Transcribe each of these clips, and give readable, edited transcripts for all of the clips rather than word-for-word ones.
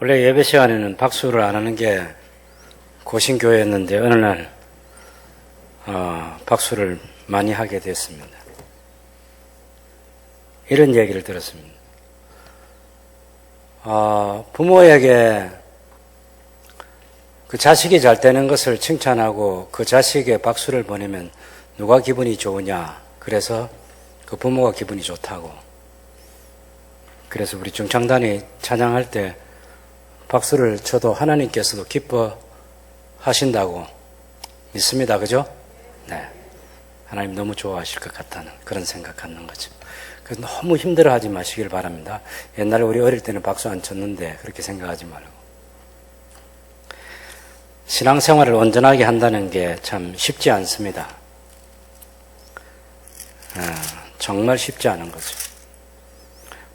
원래 예배 시간에는 박수를 안 하는 게 고신교회였는데 어느 날 박수를 많이 하게 됐습니다. 이런 얘기를 들었습니다. 부모에게 그 자식이 잘 되는 것을 칭찬하고 그 자식에게 박수를 보내면 누가 기분이 좋으냐. 그래서 그 부모가 기분이 좋다고. 그래서 우리 중창단이 찬양할 때 박수를 쳐도 하나님께서도 기뻐하신다고 믿습니다. 그죠? 네. 하나님 너무 좋아하실 것 같다는 그런 생각 갖는 거죠. 그래서 너무 힘들어하지 마시길 바랍니다. 옛날에 우리 어릴 때는 박수 안 쳤는데 그렇게 생각하지 말고. 신앙생활을 온전하게 한다는 게 참 쉽지 않습니다. 정말 쉽지 않은 거죠.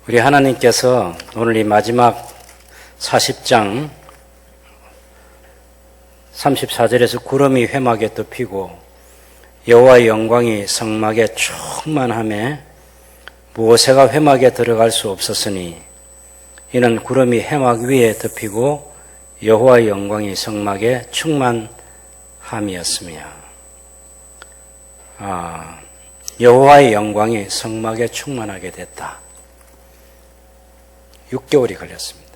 우리 하나님께서 오늘 이 마지막 40장 34절에서 구름이 회막에 덮이고 여호와의 영광이 성막에 충만하며 모세가 회막에 들어갈 수 없었으니 이는 구름이 회막 위에 덮이고 여호와의 영광이 성막에 충만함이었으며 여호와의 영광이 성막에 충만하게 됐다. 6개월이 걸렸습니다.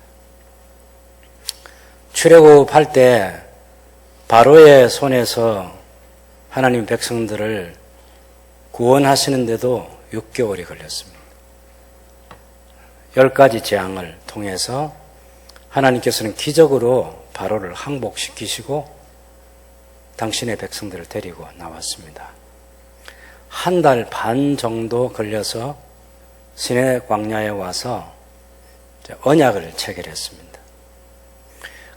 출애굽할 때 바로의 손에서 하나님 백성들을 구원하시는데도 6개월이 걸렸습니다. 10가지 재앙을 통해서 하나님께서는 기적으로 바로를 항복시키시고 당신의 백성들을 데리고 나왔습니다. 1달 반 정도 걸려서 시내 광야에 와서 언약을 체결했습니다.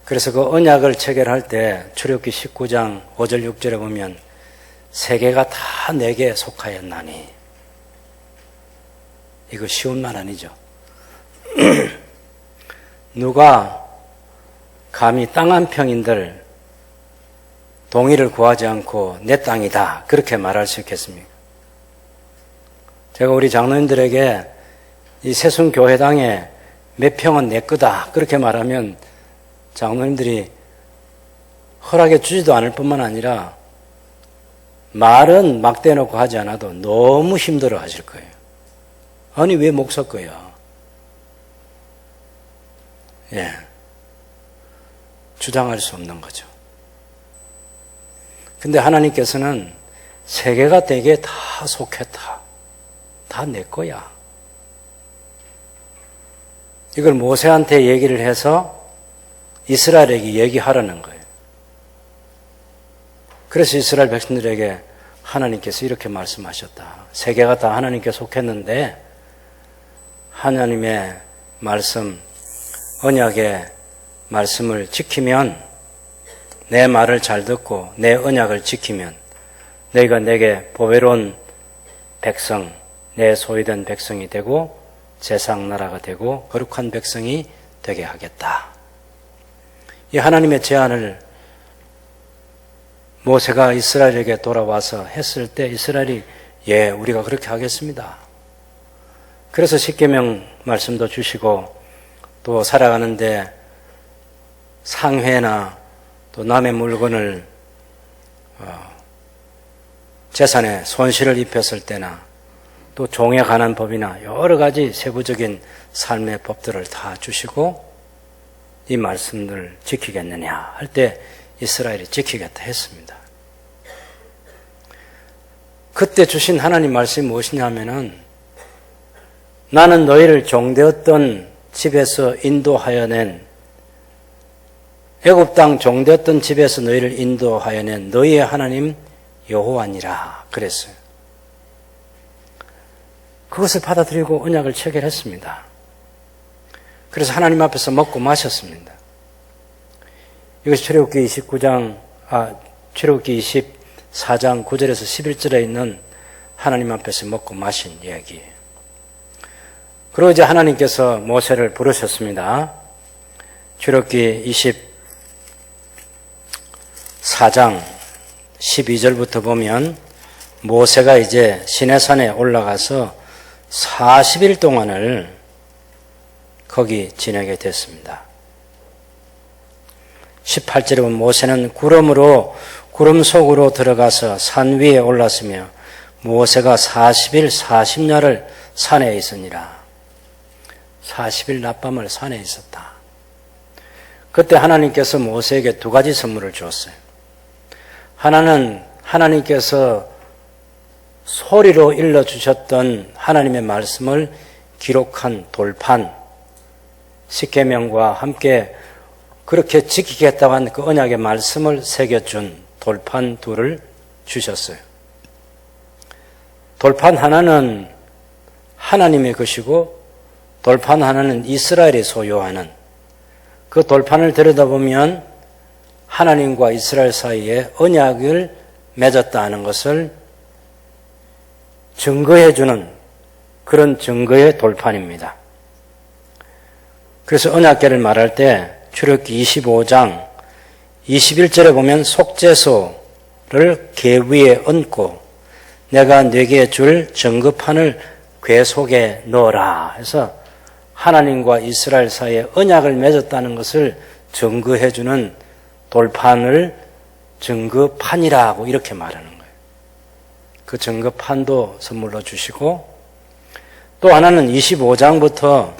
그래서 그 언약을 체결할 때 출애굽기 19장 5절 6절에 보면 세계가 다 내게 속하였나니 이거 쉬운 말 아니죠. 누가 감히 땅 한 평인들 동의를 구하지 않고 내 땅이다 그렇게 말할 수 있겠습니까? 제가 우리 장로님들에게 이 세순교회당에 몇 평은 내 거다 그렇게 말하면 장로님들이 허락해 주지도 않을 뿐만 아니라 말은 막 대놓고 하지 않아도 너무 힘들어 하실 거예요. 아니 왜 목사 거야? 예, 주장할 수 없는 거죠. 근데 하나님께서는 세계가 내게 다 속했다. 다 내 거야. 이걸 모세한테 얘기를 해서 이스라엘에게 얘기하라는 거예요. 그래서 이스라엘 백성들에게 하나님께서 이렇게 말씀하셨다. 세계가 다 하나님께 속했는데 하나님의 말씀, 언약의 말씀을 지키면 내 말을 잘 듣고 내 언약을 지키면 너희가 내게 보배로운 백성, 내 소유된 백성이 되고 제사장 나라가 되고 거룩한 백성이 되게 하겠다. 이 하나님의 제안을 모세가 이스라엘에게 돌아와서 했을 때 이스라엘이 예, 우리가 그렇게 하겠습니다. 그래서 십계명 말씀도 주시고 또 살아가는데 상회나 또 남의 물건을 재산에 손실을 입혔을 때나 또 종에 관한 법이나 여러 가지 세부적인 삶의 법들을 다 주시고 이 말씀을 지키겠느냐 할 때 이스라엘이 지키겠다 했습니다. 그때 주신 하나님 말씀이 무엇이냐면은 나는 너희를 종되었던 집에서 인도하여 낸 애굽 땅 종되었던 집에서 너희를 인도하여 낸 너희의 하나님 여호와니라 그랬어요. 그것을 받아들이고 언약을 체결했습니다. 그래서 하나님 앞에서 먹고 마셨습니다. 이것이 출애굽기 24장 9절에서 11절에 있는 하나님 앞에서 먹고 마신 이야기예요. 그리고 이제 하나님께서 모세를 부르셨습니다. 출애굽기 24장 12절부터 보면 모세가 이제 시내산에 올라가서 40일 동안을 거기 지내게 됐습니다. 18절에 보면 모세는 구름 속으로 들어가서 산 위에 올랐으며 모세가 40일 40야를 산에 있으니라. 40일 낮밤을 산에 있었다. 그때 하나님께서 모세에게 두 가지 선물을 주었어요. 하나는 하나님께서 소리로 일러주셨던 하나님의 말씀을 기록한 돌판, 십계명과 함께 그렇게 지키겠다고 한 그 언약의 말씀을 새겨준 돌판 둘을 주셨어요. 돌판 하나는 하나님의 것이고 돌판 하나는 이스라엘이 소유하는, 그 돌판을 들여다보면 하나님과 이스라엘 사이에 언약을 맺었다 하는 것을 증거해주는 그런 증거의 돌판입니다. 그래서 언약궤를 말할 때 출애굽기 25장 21절에 보면 속죄소를 궤 위에 얹고 내가 네게 줄 증거판을 궤 속에 넣어라 해서 하나님과 이스라엘 사이에 언약을 맺었다는 것을 증거해주는 돌판을 증거판이라고 이렇게 말하는 거예요. 그 증거판도 선물로 주시고, 또 하나는 25장부터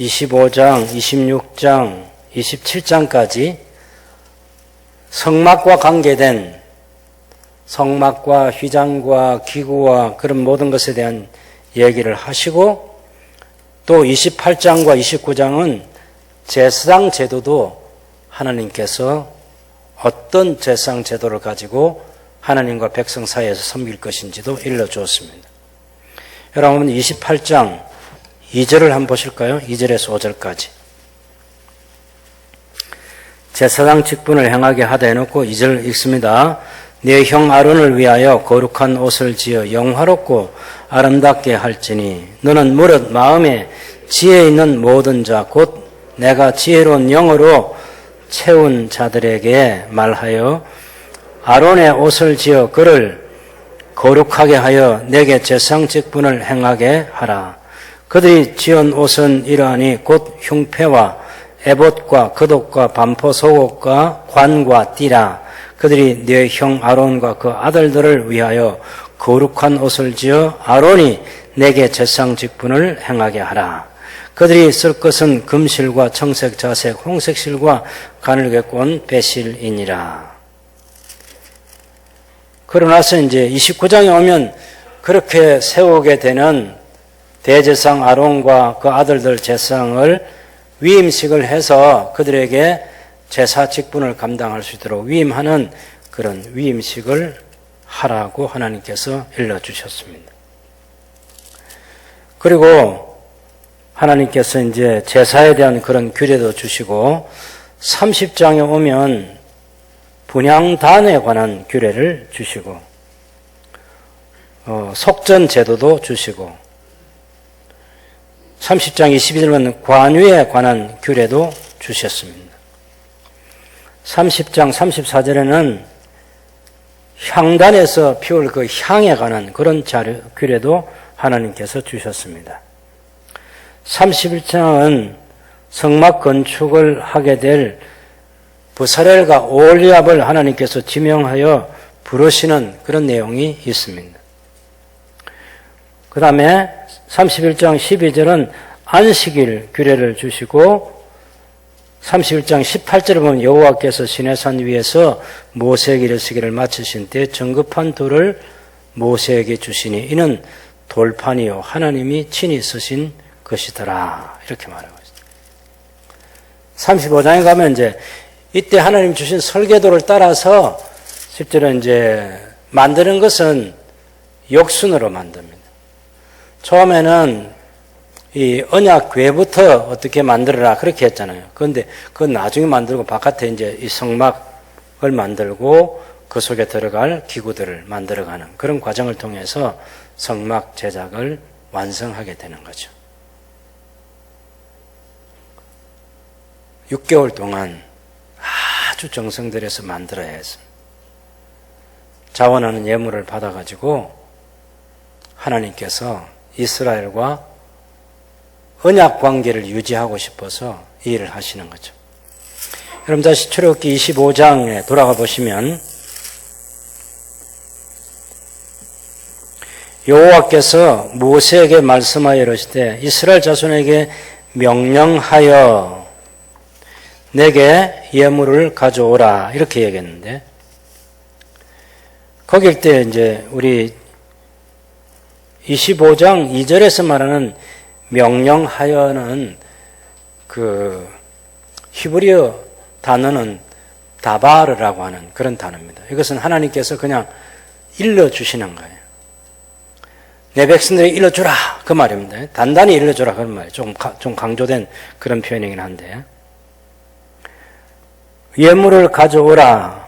25장, 26장, 27장까지 성막과 관계된 성막과 휘장과 기구와 그런 모든 것에 대한 얘기를 하시고, 또 28장과 29장은 제사장 제도도 하나님께서 어떤 제사장 제도를 가지고 하나님과 백성 사이에서 섬길 것인지도 일러주었습니다. 여러분 28장 2절을 한번 보실까요? 2절에서 5절까지. 제사장 직분을 행하게 하다 해놓고 2절 읽습니다. 네 형 아론을 위하여 거룩한 옷을 지어 영화롭고 아름답게 할지니 너는 무릇 마음에 지혜 있는 모든 자 곧 내가 지혜로운 영으로 채운 자들에게 말하여 아론의 옷을 지어 그를 거룩하게 하여 내게 제사장 직분을 행하게 하라. 그들이 지은 옷은 이러하니 곧 흉패와 에봇과 겉옷과 반포 속옷과 관과 띠라. 그들이 네 형 아론과 그 아들들을 위하여 거룩한 옷을 지어 아론이 내게 제사장 직분을 행하게 하라. 그들이 쓸 것은 금실과 청색, 자색, 홍색 실과 가늘게 꼰 배실이니라. 그러고 나서 이제 29장에 오면 그렇게 세우게 되는 대제사장 아론과 그 아들들 제사장을 위임식을 해서 그들에게 제사 직분을 감당할 수 있도록 위임하는 그런 위임식을 하라고 하나님께서 일러주셨습니다. 그리고 하나님께서 이제 제사에 대한 그런 규례도 주시고 30장에 오면 분향단에 관한 규례를 주시고 속전 제도도 주시고 30장 22절은 관유에 관한 규례도 주셨습니다. 30장 34절에는 향단에서 피울 그 향에 관한 그런 규례도 하나님께서 주셨습니다. 31장은 성막 건축을 하게 될 부사렐과 오홀리압을 하나님께서 지명하여 부르시는 그런 내용이 있습니다. 그 다음에 31장 12절은 안식일 규례를 주시고 31장 18절에 보면 여호와께서 시내산 위에서 모세에게 이르시기를 마치신 때 정급한 돌을 모세에게 주시니 이는 돌판이요 하나님이 친히 쓰신 것이더라 이렇게 말하고 있습니다. 35장에 가면 이제 이때 하나님 주신 설계도를 따라서 실제로 이제 만드는 것은 역순으로 만듭니다. 처음에는 이 언약궤부터 어떻게 만들어라 그렇게 했잖아요. 그런데 그건 나중에 만들고 바깥에 이제 이 성막을 만들고 그 속에 들어갈 기구들을 만들어가는 그런 과정을 통해서 성막 제작을 완성하게 되는 거죠. 6개월 동안 아주 정성 들여서 만들어야 했습니다. 자원하는 예물을 받아가지고 하나님께서 이스라엘과 언약 관계를 유지하고 싶어서 이 일을 하시는 거죠. 여러분 다시 출애굽기 25장에 돌아가 보시면 여호와께서 모세에게 말씀하여 이르시되 이스라엘 자손에게 명령하여 내게 예물을 가져오라 이렇게 얘기했는데 거길 때 이제 우리 25장 2절에서 말하는 명령하여는 그 히브리어 단어는 다바르라고 하는 그런 단어입니다. 이것은 하나님께서 그냥 일러주시는 거예요. 내 백성들에게 일러주라 그 말입니다. 단단히 일러주라 그런 말이에요. 좀 강조된 그런 표현이긴 한데 예물을 가져오라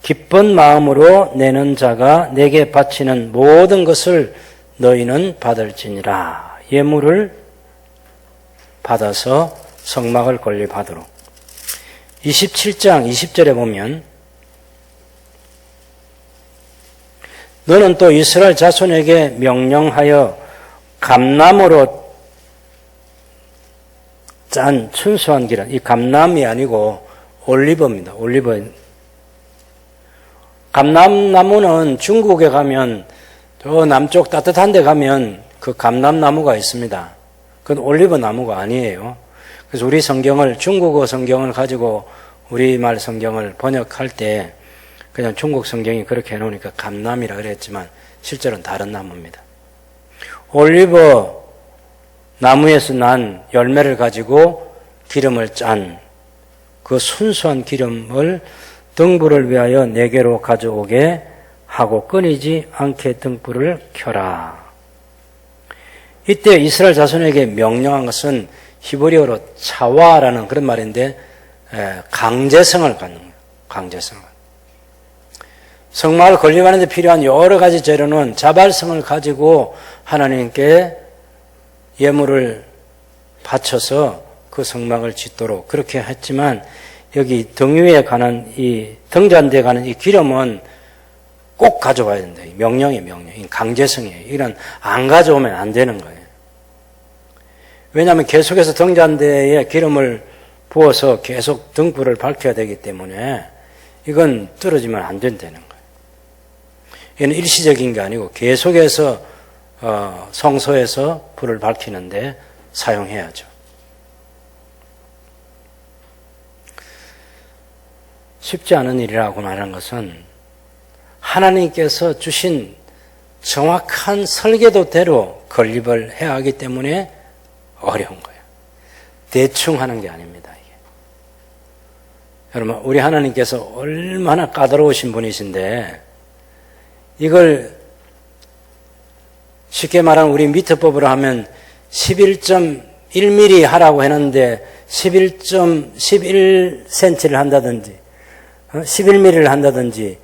기쁜 마음으로 내는 자가 내게 바치는 모든 것을 너희는 받을지니라. 예물을 받아서 성막을 건립하도록. 27장 20절에 보면 너는 또 이스라엘 자손에게 명령하여 감람으로 짠 순수한 기름, 이 감람이 아니고 올리브입니다. 올리브. 감람나무는 중국에 가면 저 남쪽 따뜻한 데 가면 그 감람나무가 있습니다. 그건 올리브 나무가 아니에요. 그래서 우리 성경을 중국어 성경을 가지고 우리말 성경을 번역할 때 그냥 중국 성경이 그렇게 해놓으니까 감람이라 그랬지만 실제로는 다른 나무입니다. 올리브 나무에서 난 열매를 가지고 기름을 짠 그 순수한 기름을 등불을 위하여 내게로 가져오게 하고 끊이지 않게 등불을 켜라. 이때 이스라엘 자손에게 명령한 것은 히브리어로 차와라는 그런 말인데 강제성을 갖는 거예요. 강제성을. 성막을 건립하는 데 필요한 여러 가지 재료는 자발성을 가지고 하나님께 예물을 바쳐서 그 성막을 짓도록 그렇게 했지만 여기 등 위에 가는 이 등잔대에 가는 이 기름은 꼭 가져와야 된다. 명령이에요, 명령. 강제성이에요. 이건 안 가져오면 안 되는 거예요. 왜냐하면 계속해서 등잔대에 기름을 부어서 계속 등불을 밝혀야 되기 때문에 이건 떨어지면 안 된다는 거예요. 이건 일시적인 게 아니고 계속해서 성소에서 불을 밝히는데 사용해야죠. 쉽지 않은 일이라고 말하는 것은 하나님께서 주신 정확한 설계도대로 건립을 해야 하기 때문에 어려운 거예요. 대충 하는 게 아닙니다. 이게. 여러분, 우리 하나님께서 얼마나 까다로우신 분이신데 이걸 쉽게 말하면 우리 미터법으로 하면 11.1mm 하라고 했는데 11.11cm를 한다든지 11mm를 한다든지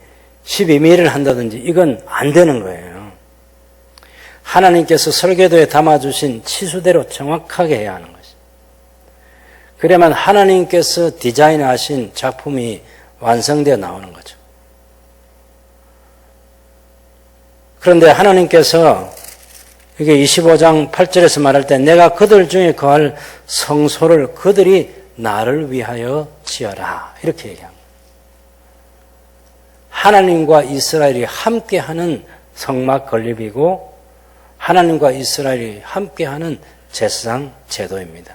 12mm를 한다든지 이건 안 되는 거예요. 하나님께서 설계도에 담아주신 치수대로 정확하게 해야 하는 것이죠. 그래야만 하나님께서 디자인하신 작품이 완성되어 나오는 거죠. 그런데 하나님께서 이게 25장 8절에서 말할 때 내가 그들 중에 거할 성소를 그들이 나를 위하여 지어라 이렇게 얘기합니다. 하나님과 이스라엘이 함께하는 성막 건립이고 하나님과 이스라엘이 함께하는 제사장 제도입니다.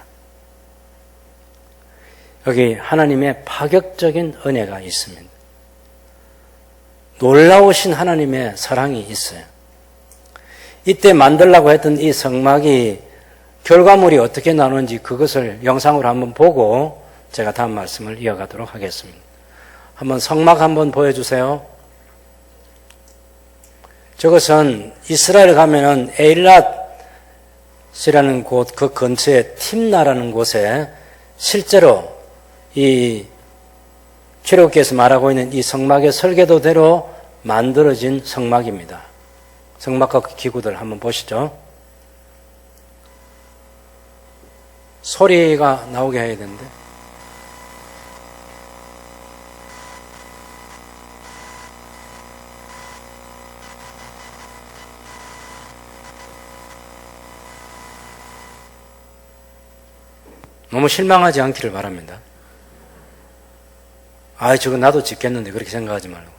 여기 하나님의 파격적인 은혜가 있습니다. 놀라우신 하나님의 사랑이 있어요. 이때 만들려고 했던 이 성막이 결과물이 어떻게 나오는지 그것을 영상으로 한번 보고 제가 다음 말씀을 이어가도록 하겠습니다. 한번 성막 한번 보여주세요. 저것은 이스라엘 가면은 에일랏이라는 곳, 그 근처에 팀나라는 곳에 실제로 이 출애굽기에서 말하고 있는 이 성막의 설계도대로 만들어진 성막입니다. 성막과 그 기구들 한번 보시죠. 소리가 나오게 해야 되는데. 너무 실망하지 않기를 바랍니다. 아, 저거 나도 짓겠는데 그렇게 생각하지 말고.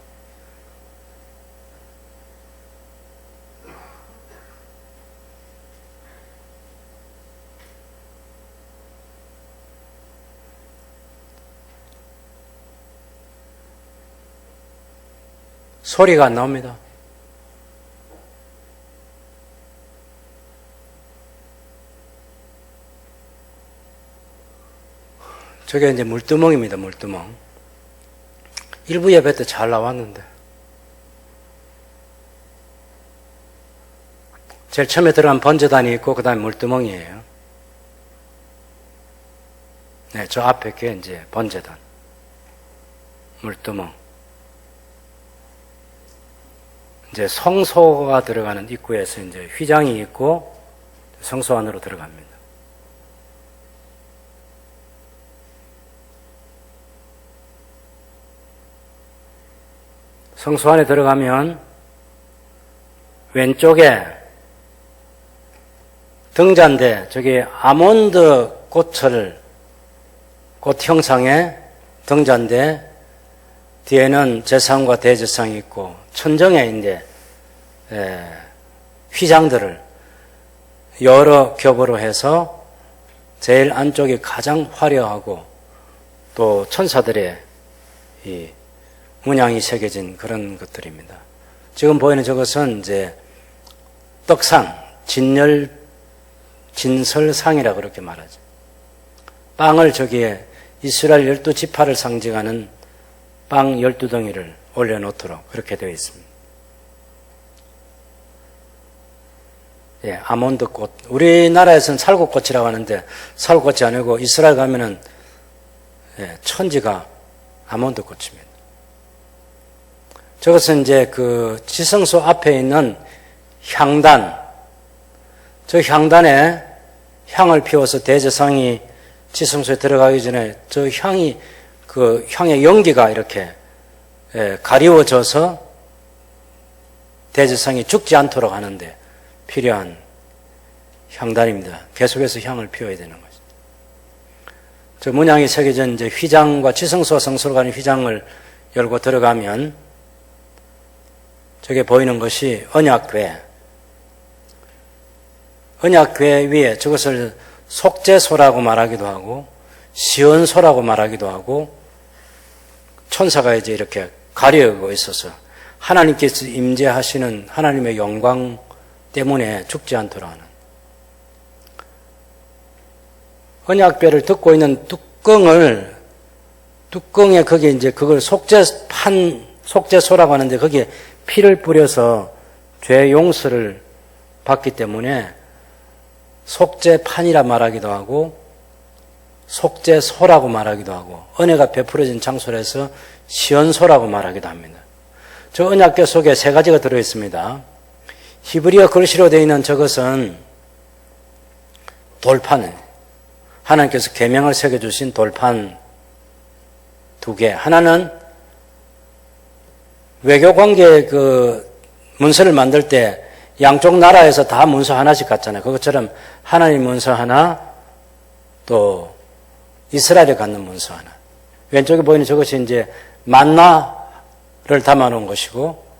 소리가 안 나옵니다. 저게 이제 물두멍입니다, 물두멍. 일부 예배 때 잘 나왔는데. 제일 처음에 들어간 번제단이 있고, 그 다음에 물두멍이에요. 네, 저 앞에 게 이제 번제단. 물두멍. 이제 성소가 들어가는 입구에서 이제 휘장이 있고, 성소 안으로 들어갑니다. 성소 안에 들어가면 왼쪽에 등잔대, 저기 아몬드 꽃 형상의 등잔대, 뒤에는 제사장과 대제사장이 있고, 천정에 이제 휘장들을 여러 겹으로 해서 제일 안쪽이 가장 화려하고 또 천사들의 이 문양이 새겨진 그런 것들입니다. 지금 보이는 저것은 이제 떡상, 진설상이라 그렇게 말하죠. 빵을 저기에 이스라엘 12지파를 상징하는 빵 12덩이를 올려놓도록 그렇게 되어 있습니다. 예, 아몬드꽃. 우리나라에서는 살구꽃이라고 하는데 살구꽃이 아니고 이스라엘 가면은 천지가 아몬드꽃입니다. 저것은 이제 그 지성소 앞에 있는 향단, 저 향단에 향을 피워서 대제사장이 지성소에 들어가기 전에 저 향이, 그 향의 연기가 이렇게 가리워져서 대제사장이 죽지 않도록 하는데 필요한 향단입니다. 계속해서 향을 피워야 되는 거죠. 저 문양이 새겨진 이제 휘장과 지성소와 성소로 가는 휘장을 열고 들어가면 저게 보이는 것이 언약궤. 언약궤 위에 저것을 속죄소라고 말하기도 하고 시온소라고 말하기도 하고 천사가 이제 이렇게 가려고 있어서 하나님께서 임재하시는 하나님의 영광 때문에 죽지 않도록 하는 언약궤를 덮고 있는 뚜껑에 거기에 이제 그걸 속죄소라고 하는데 거기에 피를 뿌려서 죄 용서를 받기 때문에 속죄판이라 말하기도 하고 속죄소라고 말하기도 하고 은혜가 베풀어진 장소에서 시온소라고 말하기도 합니다. 저 언약궤 속에 세 가지가 들어있습니다. 히브리어 글씨로 되어 있는 저것은 돌판, 하나님께서 계명을 새겨주신 돌판 2개. 하나는 외교관계 그 문서를 만들 때 양쪽 나라에서 다 문서 하나씩 갖잖아요. 그것처럼 하나님 문서 하나, 또 이스라엘에 갖는 문서 하나. 왼쪽에 보이는 저것이 이제 만나를 담아놓은 것이고,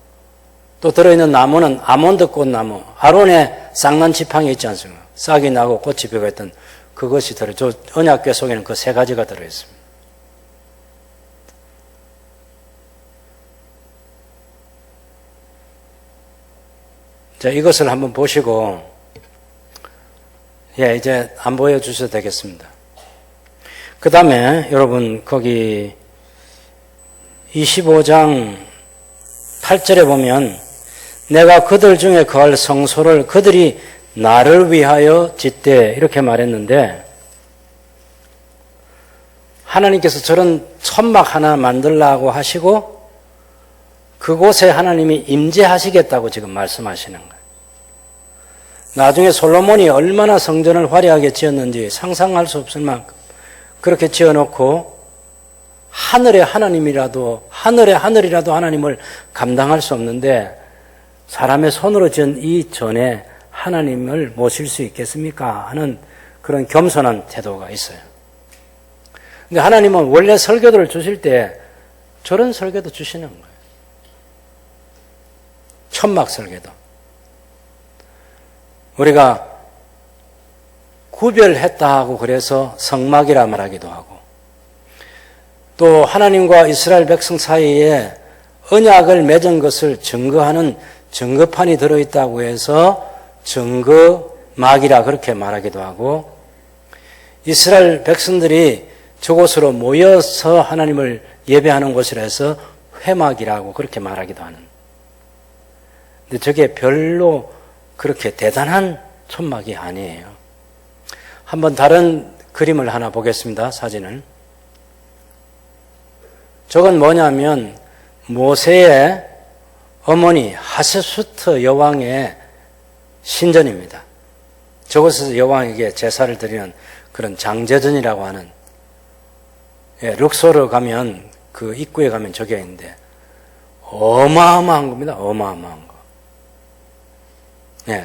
또 들어있는 나무는 아몬드 꽃나무, 아론의 쌍난 지팡이 있지 않습니까? 싹이 나고 꽃이 피고 했던 그것이 저 언약궤 속에는 그 세 가지가 들어있습니다. 자, 이것을 한번 보시고, 이제 안 보여주셔도 되겠습니다. 그 다음에 여러분, 거기 25장 8절에 보면, 내가 그들 중에 거할 성소를 그들이 나를 위하여 짓되, 이렇게 말했는데, 하나님께서 저런 천막 하나 만들라고 하시고, 그곳에 하나님이 임재하시겠다고 지금 말씀하시는 거예요. 나중에 솔로몬이 얼마나 성전을 화려하게 지었는지 상상할 수 없을 만큼 그렇게 지어놓고 하늘의 하나님이라도 하늘의 하늘이라도 하나님을 감당할 수 없는데 사람의 손으로 지은 이 전에 하나님을 모실 수 있겠습니까? 하는 그런 겸손한 태도가 있어요. 근데 하나님은 원래 설교들을 주실 때 저런 설계도 주시는 거예요. 천막 설계도. 우리가 구별했다 하고 그래서 성막이라 말하기도 하고, 또 하나님과 이스라엘 백성 사이에 언약을 맺은 것을 증거하는 증거판이 들어있다고 해서 증거막이라 그렇게 말하기도 하고, 이스라엘 백성들이 저곳으로 모여서 하나님을 예배하는 곳이라 해서 회막이라고 그렇게 말하기도 하는. 근데 저게 별로 그렇게 대단한 천막이 아니에요. 한번 다른 그림을 하나 보겠습니다. 사진을. 저건 뭐냐면 모세의 어머니 하세수트 여왕의 신전입니다. 저곳에서 여왕에게 제사를 드리는 그런 장제전이라고 하는, 룩소르 가면 그 입구에 가면 저게 있는데 어마어마한 겁니다. 어마어마한 거.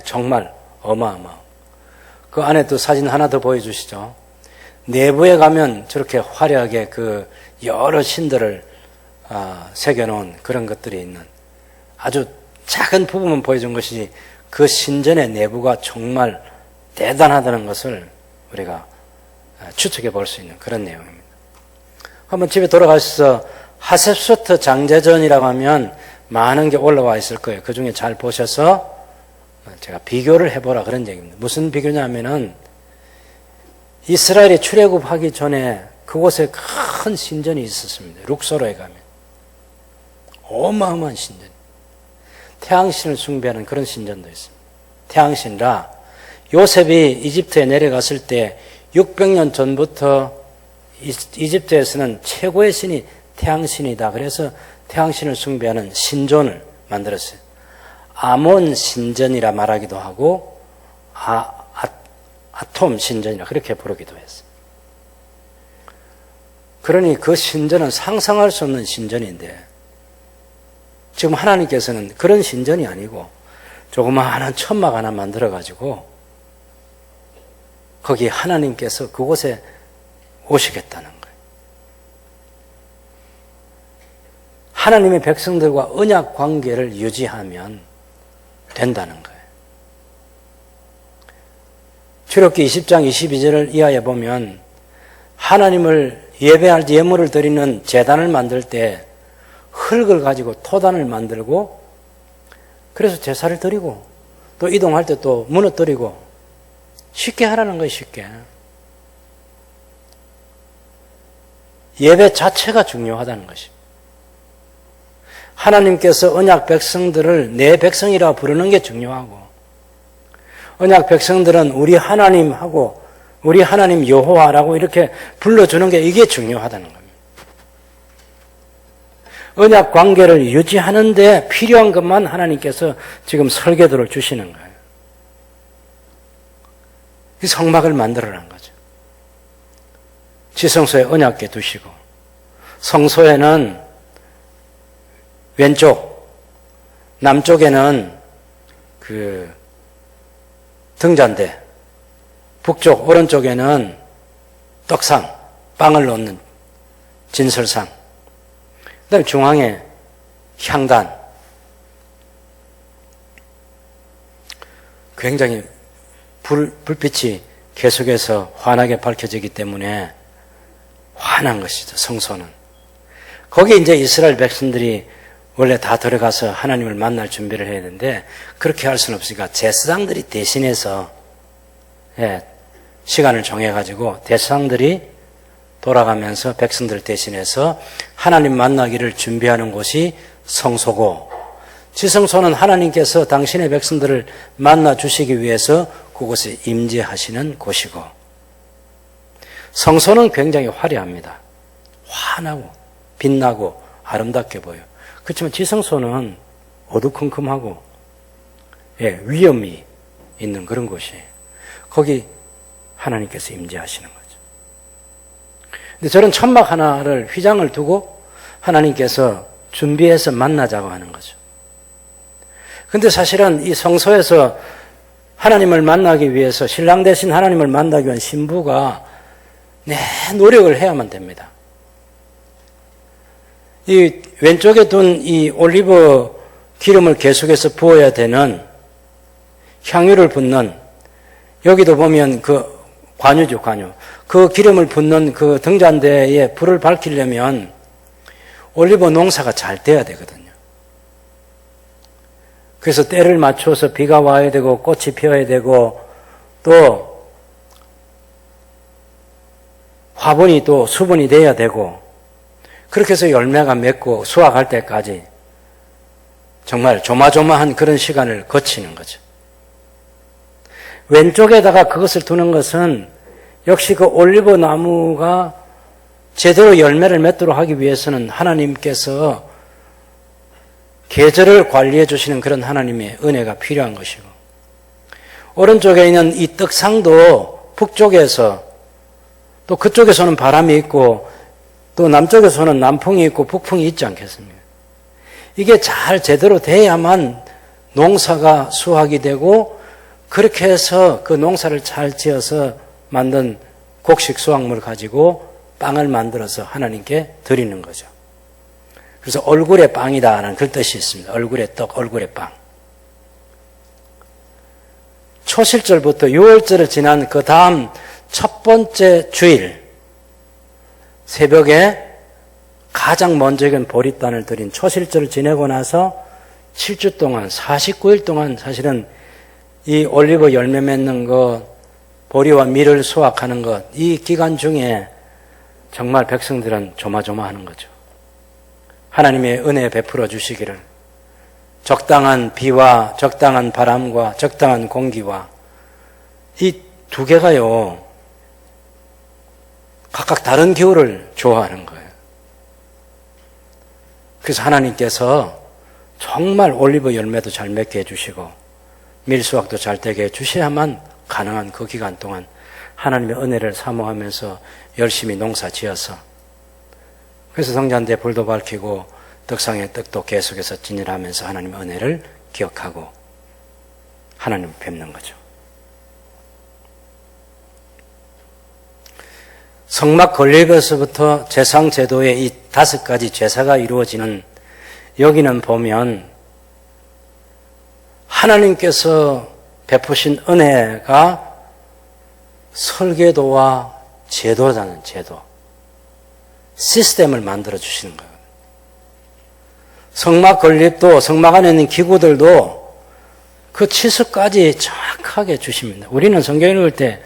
정말 어마어마한. 그 안에 또 사진 하나 더 보여주시죠. 내부에 가면 저렇게 화려하게 그 여러 신들을 새겨놓은 그런 것들이 있는, 아주 작은 부분만 보여준 것이 그 신전의 내부가 정말 대단하다는 것을 우리가 추측해 볼 수 있는 그런 내용입니다. 한번 집에 돌아가셔서 하셉수트 장제전이라고 하면 많은 게 올라와 있을 거예요. 그 중에 잘 보셔서 제가 비교를 해보라 그런 얘기입니다. 무슨 비교냐면은 이스라엘이 출애굽하기 전에 그곳에 큰 신전이 있었습니다. 룩소로에 가면 어마어마한 신전, 태양신을 숭배하는 그런 신전도 있습니다. 태양신 라, 요셉이 이집트에 내려갔을 때 600년 전부터 이집트에서는 최고의 신이 태양신이다. 그래서 태양신을 숭배하는 신전을 만들었어요. 아몬 신전이라 말하기도 하고 아톰 신전이라 그렇게 부르기도 했어요. 그러니 그 신전은 상상할 수 없는 신전인데, 지금 하나님께서는 그런 신전이 아니고 조그마한 천막 하나 만들어가지고 거기 하나님께서 그곳에 오시겠다는 거예요. 하나님의 백성들과 언약 관계를 유지하면 된다는 거예요. 출애굽기 20장 22절을 이하에 보면 하나님을 예배할 예물을 드리는 제단을 만들 때 흙을 가지고 토단을 만들고, 그래서 제사를 드리고 또 이동할 때 또 무너뜨리고 쉽게 하라는 거예요. 쉽게. 예배 자체가 중요하다는 것입니다. 하나님께서 언약 백성들을 내 백성이라 부르는 게 중요하고, 언약 백성들은 우리 하나님하고 우리 하나님 여호와라고 이렇게 불러주는 게 이게 중요하다는 겁니다. 언약 관계를 유지하는데 필요한 것만 하나님께서 지금 설계도를 주시는 거예요. 이 성막을 만들어라는 거죠. 지성소에 언약궤 두시고, 성소에는 왼쪽, 남쪽에는 그 등잔대, 북쪽, 오른쪽에는 떡상, 빵을 놓는 진설상, 그 다음에 중앙에 향단. 굉장히 불빛이 계속해서 환하게 밝혀지기 때문에 환한 것이죠, 성소는. 거기에 이제 이스라엘 백성들이 원래 다 들어가서 하나님을 만날 준비를 해야 되는데, 그렇게 할 수는 없으니까 제사장들이 대신해서 시간을 정해가지고 제사장들이 돌아가면서 백성들 대신해서 하나님 만나기를 준비하는 곳이 성소고, 지성소는 하나님께서 당신의 백성들을 만나 주시기 위해서 그곳에 임재하시는 곳이고, 성소는 굉장히 화려합니다. 환하고 빛나고 아름답게 보여요. 그렇지만 지성소는 어두컴컴하고 위험이 있는 그런 곳이에요. 거기 하나님께서 임재하시는 거죠. 근데 저런 천막 하나를 휘장을 두고 하나님께서 준비해서 만나자고 하는 거죠. 근데 사실은 이 성소에서 하나님을 만나기 위해서, 신랑 대신 하나님을 만나기 위한 신부가 노력을 해야만 됩니다. 이 왼쪽에 둔 이 올리브 기름을 계속해서 부어야 되는 향유를 붓는, 여기도 보면 그 관유죠, 관유. 그 기름을 붓는 그 등잔대에 불을 밝히려면 올리브 농사가 잘 돼야 되거든요. 그래서 때를 맞춰서 비가 와야 되고 꽃이 피어야 되고 또 화분이 또 수분이 돼야 되고, 그렇게 해서 열매가 맺고 수확할 때까지 정말 조마조마한 그런 시간을 거치는 거죠. 왼쪽에다가 그것을 두는 것은 역시 그 올리브 나무가 제대로 열매를 맺도록 하기 위해서는 하나님께서 계절을 관리해 주시는 그런 하나님의 은혜가 필요한 것이고, 오른쪽에 있는 이 떡상도 북쪽에서 또 그쪽에서는 바람이 있고 또 남쪽에서는 남풍이 있고 북풍이 있지 않겠습니까? 이게 잘 제대로 돼야만 농사가 수확이 되고, 그렇게 해서 그 농사를 잘 지어서 만든 곡식 수확물을 가지고 빵을 만들어서 하나님께 드리는 거죠. 그래서 얼굴의 빵이다라는 그런 뜻이 있습니다. 얼굴의 떡, 얼굴의 빵. 초실절부터 6월절을 지난 그 다음 첫 번째 주일 새벽에 가장 먼저 보리단을 드린 초실절을 지내고 나서 7주 동안 49일 동안 사실은 이 올리브 열매 맺는 것, 보리와 밀을 수확하는 것, 이 기간 중에 정말 백성들은 조마조마하는 거죠. 하나님의 은혜 베풀어 주시기를, 적당한 비와 적당한 바람과 적당한 공기와 이 두 개가요 각각 다른 기후를 좋아하는 거예요. 그래서 하나님께서 정말 올리브 열매도 잘 맺게 해주시고 밀수확도 잘 되게 해주셔야만 가능한 그 기간 동안 하나님의 은혜를 사모하면서 열심히 농사 지어서, 그래서 성전대에 불도 밝히고 떡상의 떡도 계속해서 진열하면서 하나님의 은혜를 기억하고 하나님을 뵙는 거죠. 성막 건립에서부터 제상 제도의 이 5가지 제사가 이루어지는 여기는 보면 하나님께서 베푸신 은혜가 설계도와 제도라는 제도, 시스템을 만들어 주시는 거예요. 성막 건립도, 성막 안에 있는 기구들도 그 치수까지 정확하게 주십니다. 우리는 성경 읽을 때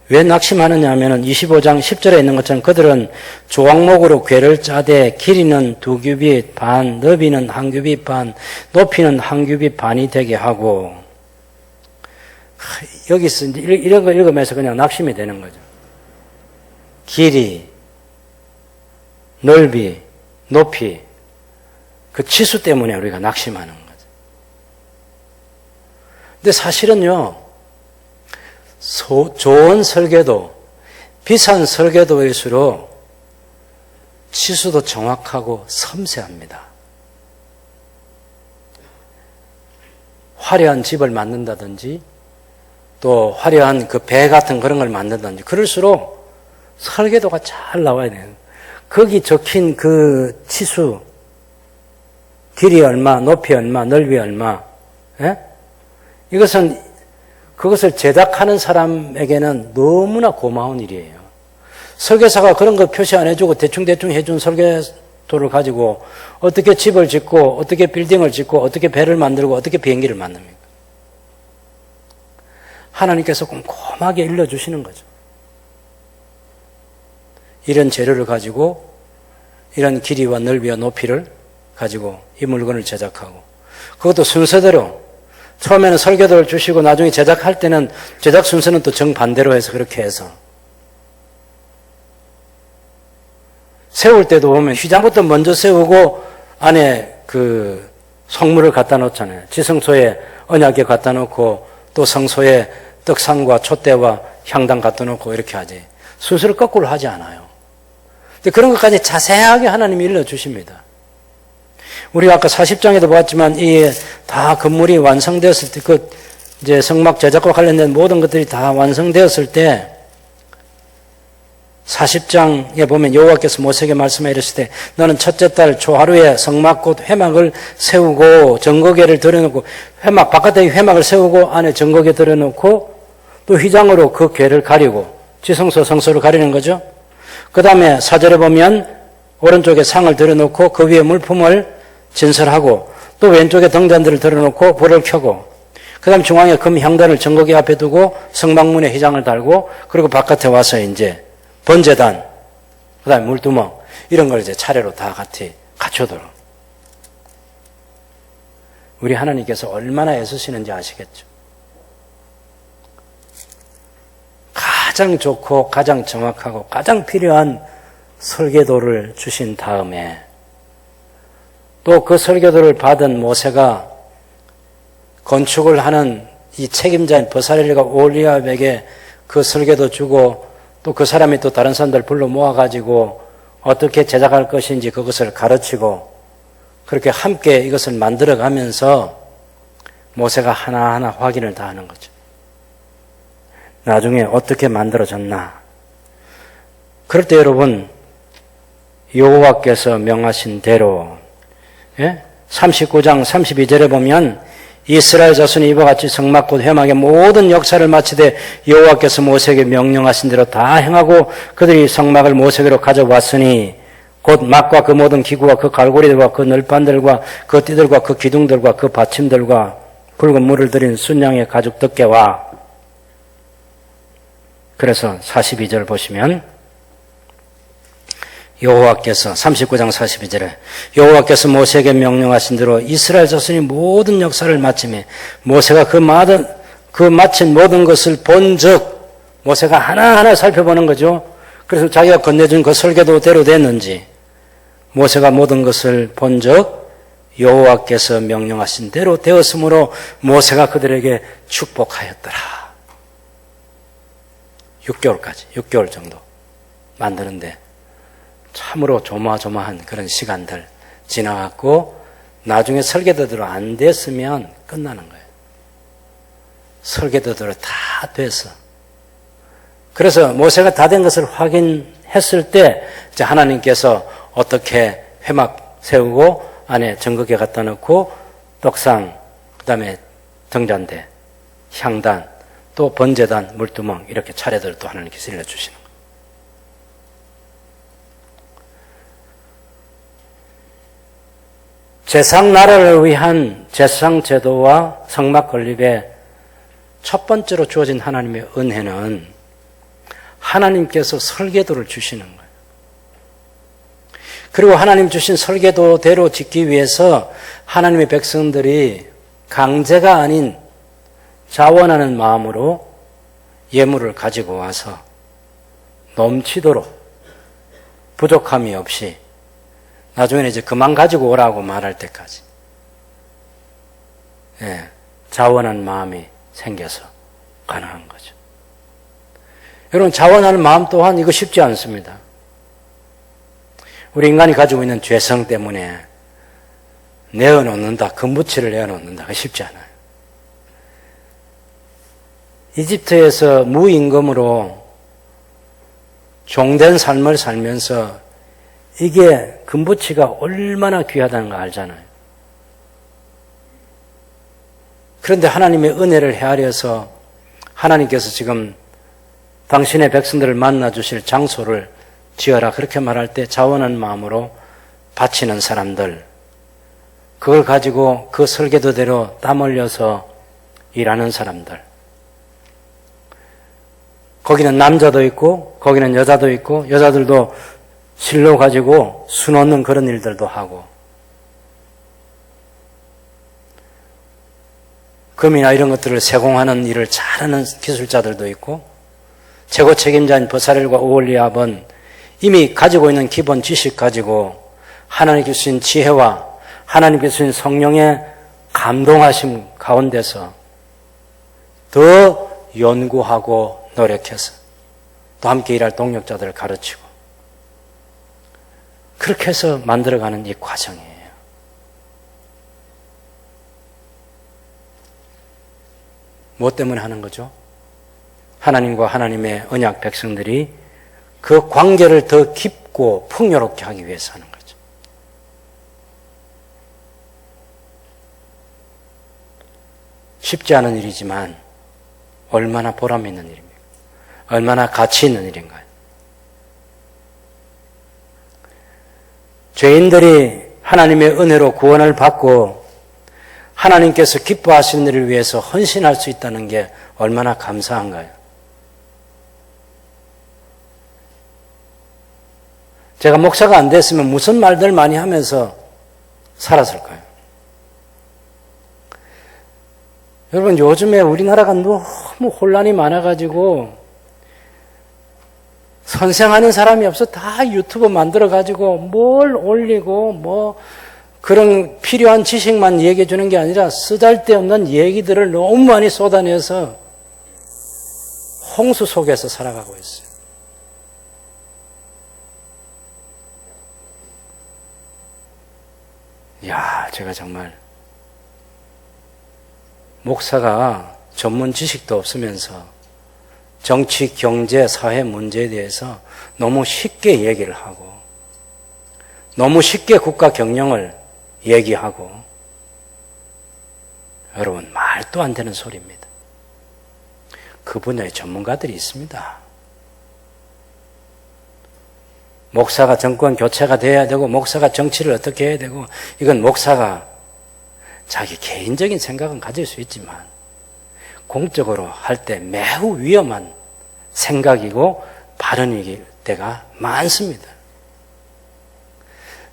왜 낙심하느냐 하면은 25장 10절에 있는 것처럼 그들은 조각목으로 궤를 짜되 길이는 2규빗 반, 너비는 1규빗 반, 높이는 1규빗 반이 되게 하고, 여기서 이런 거 읽으면서 그냥 낙심이 되는 거죠. 길이, 넓이, 높이, 그 치수 때문에 우리가 낙심하는 거죠. 근데 사실은요, 좋은 설계도, 비싼 설계도일수록 치수도 정확하고 섬세합니다. 화려한 집을 만든다든지 또 화려한 그 배 같은 그런 걸 만든다든지 그럴수록 설계도가 잘 나와야 돼요. 거기 적힌 그 치수, 길이 얼마, 높이 얼마, 넓이 얼마, 예? 이것은 그것을 제작하는 사람에게는 너무나 고마운 일이에요. 설계사가 그런 거 표시 안 해주고 대충대충 해준 설계도를 가지고 어떻게 집을 짓고 어떻게 빌딩을 짓고 어떻게 배를 만들고 어떻게 비행기를 만듭니까? 하나님께서 꼼꼼하게 일러주시는 거죠. 이런 재료를 가지고 이런 길이와 넓이와 높이를 가지고 이 물건을 제작하고, 그것도 순서대로 처음에는 설계도를 주시고 나중에 제작할 때는 제작 순서는 또 정반대로 해서 그렇게 해서, 세울 때도 보면 휘장부터 먼저 세우고 안에 그 성물을 갖다 놓잖아요. 지성소에 언약에 갖다 놓고 또 성소에 떡상과 촛대와 향당 갖다 놓고 이렇게 하지, 순서를 거꾸로 하지 않아요. 근데 그런 것까지 자세하게 하나님이 일러주십니다. 우리가 아까 40장에도 보았지만 이 다 건물이 완성되었을 때, 그 이제 성막 제작과 관련된 모든 것들이 다 완성되었을 때 40장에 보면 여호와께서 모세에게 말씀해 이르시되 너는 첫째 달 초하루에 성막 곧 회막을 세우고 정거궤를 들여놓고 회막 바깥에 회막을 세우고 안에 정거궤 들여놓고 또 휘장으로 그 궤를 가리고 지성소 성소를 가리는 거죠. 그 다음에 4절에 보면 오른쪽에 상을 들여놓고 그 위에 물품을 진설하고 또 왼쪽에 등잔들을 들여놓고 불을 켜고 그 다음 중앙에 금 향단을 정거궤 앞에 두고 성막문에 휘장을 달고 그리고 바깥에 와서 이제 번제단, 그 다음에 물두멍 이런 걸 이제 차례로 다 같이 갖추도록. 우리 하나님께서 얼마나 애쓰시는지 아시겠죠? 가장 좋고 가장 정확하고 가장 필요한 설계도를 주신 다음에 또 그 설계도를 받은 모세가 건축을 하는 이 책임자인 버사렐과 오홀리압에게 그 설계도 주고 또 그 사람이 또 다른 사람들 불러 모아가지고 어떻게 제작할 것인지 그것을 가르치고 그렇게 함께 이것을 만들어가면서 모세가 하나하나 확인을 다 하는 거죠. 나중에 어떻게 만들어졌나. 그럴 때 여러분 여호와께서 명하신 대로 39장 32절에 보면 이스라엘 자손이 이와 같이 성막 곧 회막의 모든 역사를 마치되 여호와께서 모세에게 명령하신 대로 다 행하고 그들이 성막을 모세에게로 가져왔으니 곧 막과 그 모든 기구와 그 갈고리들과 그 널판들과 그 띠들과 그 기둥들과 그 받침들과 붉은 물을 들인 순양의 가죽 덮개와 그래서 42절 보시면 여호와께서 39장 42절에 여호와께서 모세에게 명령하신 대로 이스라엘 자손이 모든 역사를 마치매 모세가 그 마친 모든 것을 본즉 모세가 하나하나 살펴보는 거죠. 그래서 자기가 건네준 그 설계도대로 됐는지 모세가 모든 것을 본즉 여호와께서 명령하신 대로 되었으므로 모세가 그들에게 축복하였더라. 6개월 정도 만드는데 참으로 조마조마한 그런 시간들 지나갔고 나중에 설계도대로 안 됐으면 끝나는 거예요. 설계도대로 다 돼서. 그래서 모세가 다 된 것을 확인했을 때 이제 하나님께서 어떻게 회막 세우고 안에 정거궤 갖다 놓고 떡상, 그 다음에 등잔대, 향단, 또 번제단, 물두멍 이렇게 차례대로 또 하나님께서 일러주시는 거예요. 제상 나라를 위한 제상 제도와 성막 건립의 첫 번째로 주어진 하나님의 은혜는 하나님께서 설계도를 주시는 거예요. 그리고 하나님 주신 설계도대로 짓기 위해서 하나님의 백성들이 강제가 아닌 자원하는 마음으로 예물을 가지고 와서 넘치도록 부족함이 없이 나중에는 이제 그만 가지고 오라고 말할 때까지 자원한 마음이 생겨서 가능한 거죠. 여러분 자원하는 마음 또한 이거 쉽지 않습니다. 우리 인간이 가지고 있는 죄성 때문에 내어놓는다, 금부치를 내어놓는다, 그거 쉽지 않아요. 이집트에서 무임금으로 종된 삶을 살면서 이게 금부치가 얼마나 귀하다는 거 알잖아요. 그런데 하나님의 은혜를 헤아려서 하나님께서 지금 당신의 백성들을 만나 주실 장소를 지어라 그렇게 말할 때 자원한 마음으로 바치는 사람들, 그걸 가지고 그 설계도대로 땀 흘려서 일하는 사람들, 거기는 남자도 있고 거기는 여자도 있고 여자들도 실로 가지고 수 놓는 그런 일들도 하고 금이나 이런 것들을 세공하는 일을 잘하는 기술자들도 있고 최고 책임자인 버사렐과 오홀리압은 이미 가지고 있는 기본 지식 가지고 하나님께 주신 지혜와 하나님께 주신 성령의 감동하심 가운데서 더 연구하고 노력해서 또 함께 일할 동력자들을 가르치고 그렇게 해서 만들어가는 이 과정이에요. 무엇 때문에 하는 거죠? 하나님과 하나님의 언약 백성들이 그 관계를 더 깊고 풍요롭게 하기 위해서 하는 거죠. 쉽지 않은 일이지만 얼마나 보람 있는 일입니까? 얼마나 가치 있는 일인가요? 죄인들이 하나님의 은혜로 구원을 받고 하나님께서 기뻐하시는 일을 위해서 헌신할 수 있다는 게 얼마나 감사한가요? 제가 목사가 안 됐으면 무슨 말들 많이 하면서 살았을까요? 여러분, 요즘에 우리나라가 너무 혼란이 많아가지고 선생하는 사람이 없어. 다 유튜브 만들어가지고 뭘 올리고 뭐 그런 필요한 지식만 얘기해 주는 게 아니라 쓰잘데없는 얘기들을 너무 많이 쏟아내서 홍수 속에서 살아가고 있어요. 이야, 제가 정말 목사가 전문 지식도 없으면서 정치, 경제, 사회 문제에 대해서 너무 쉽게 얘기를 하고 너무 쉽게 국가 경영을 얘기하고 여러분, 말도 안 되는 소리입니다. 그 분야의 전문가들이 있습니다. 목사가 정권 교체가 돼야 되고 목사가 정치를 어떻게 해야 되고 이건 목사가 자기 개인적인 생각은 가질 수 있지만 공적으로 할 때 매우 위험한 생각이고 발언일 때가 많습니다.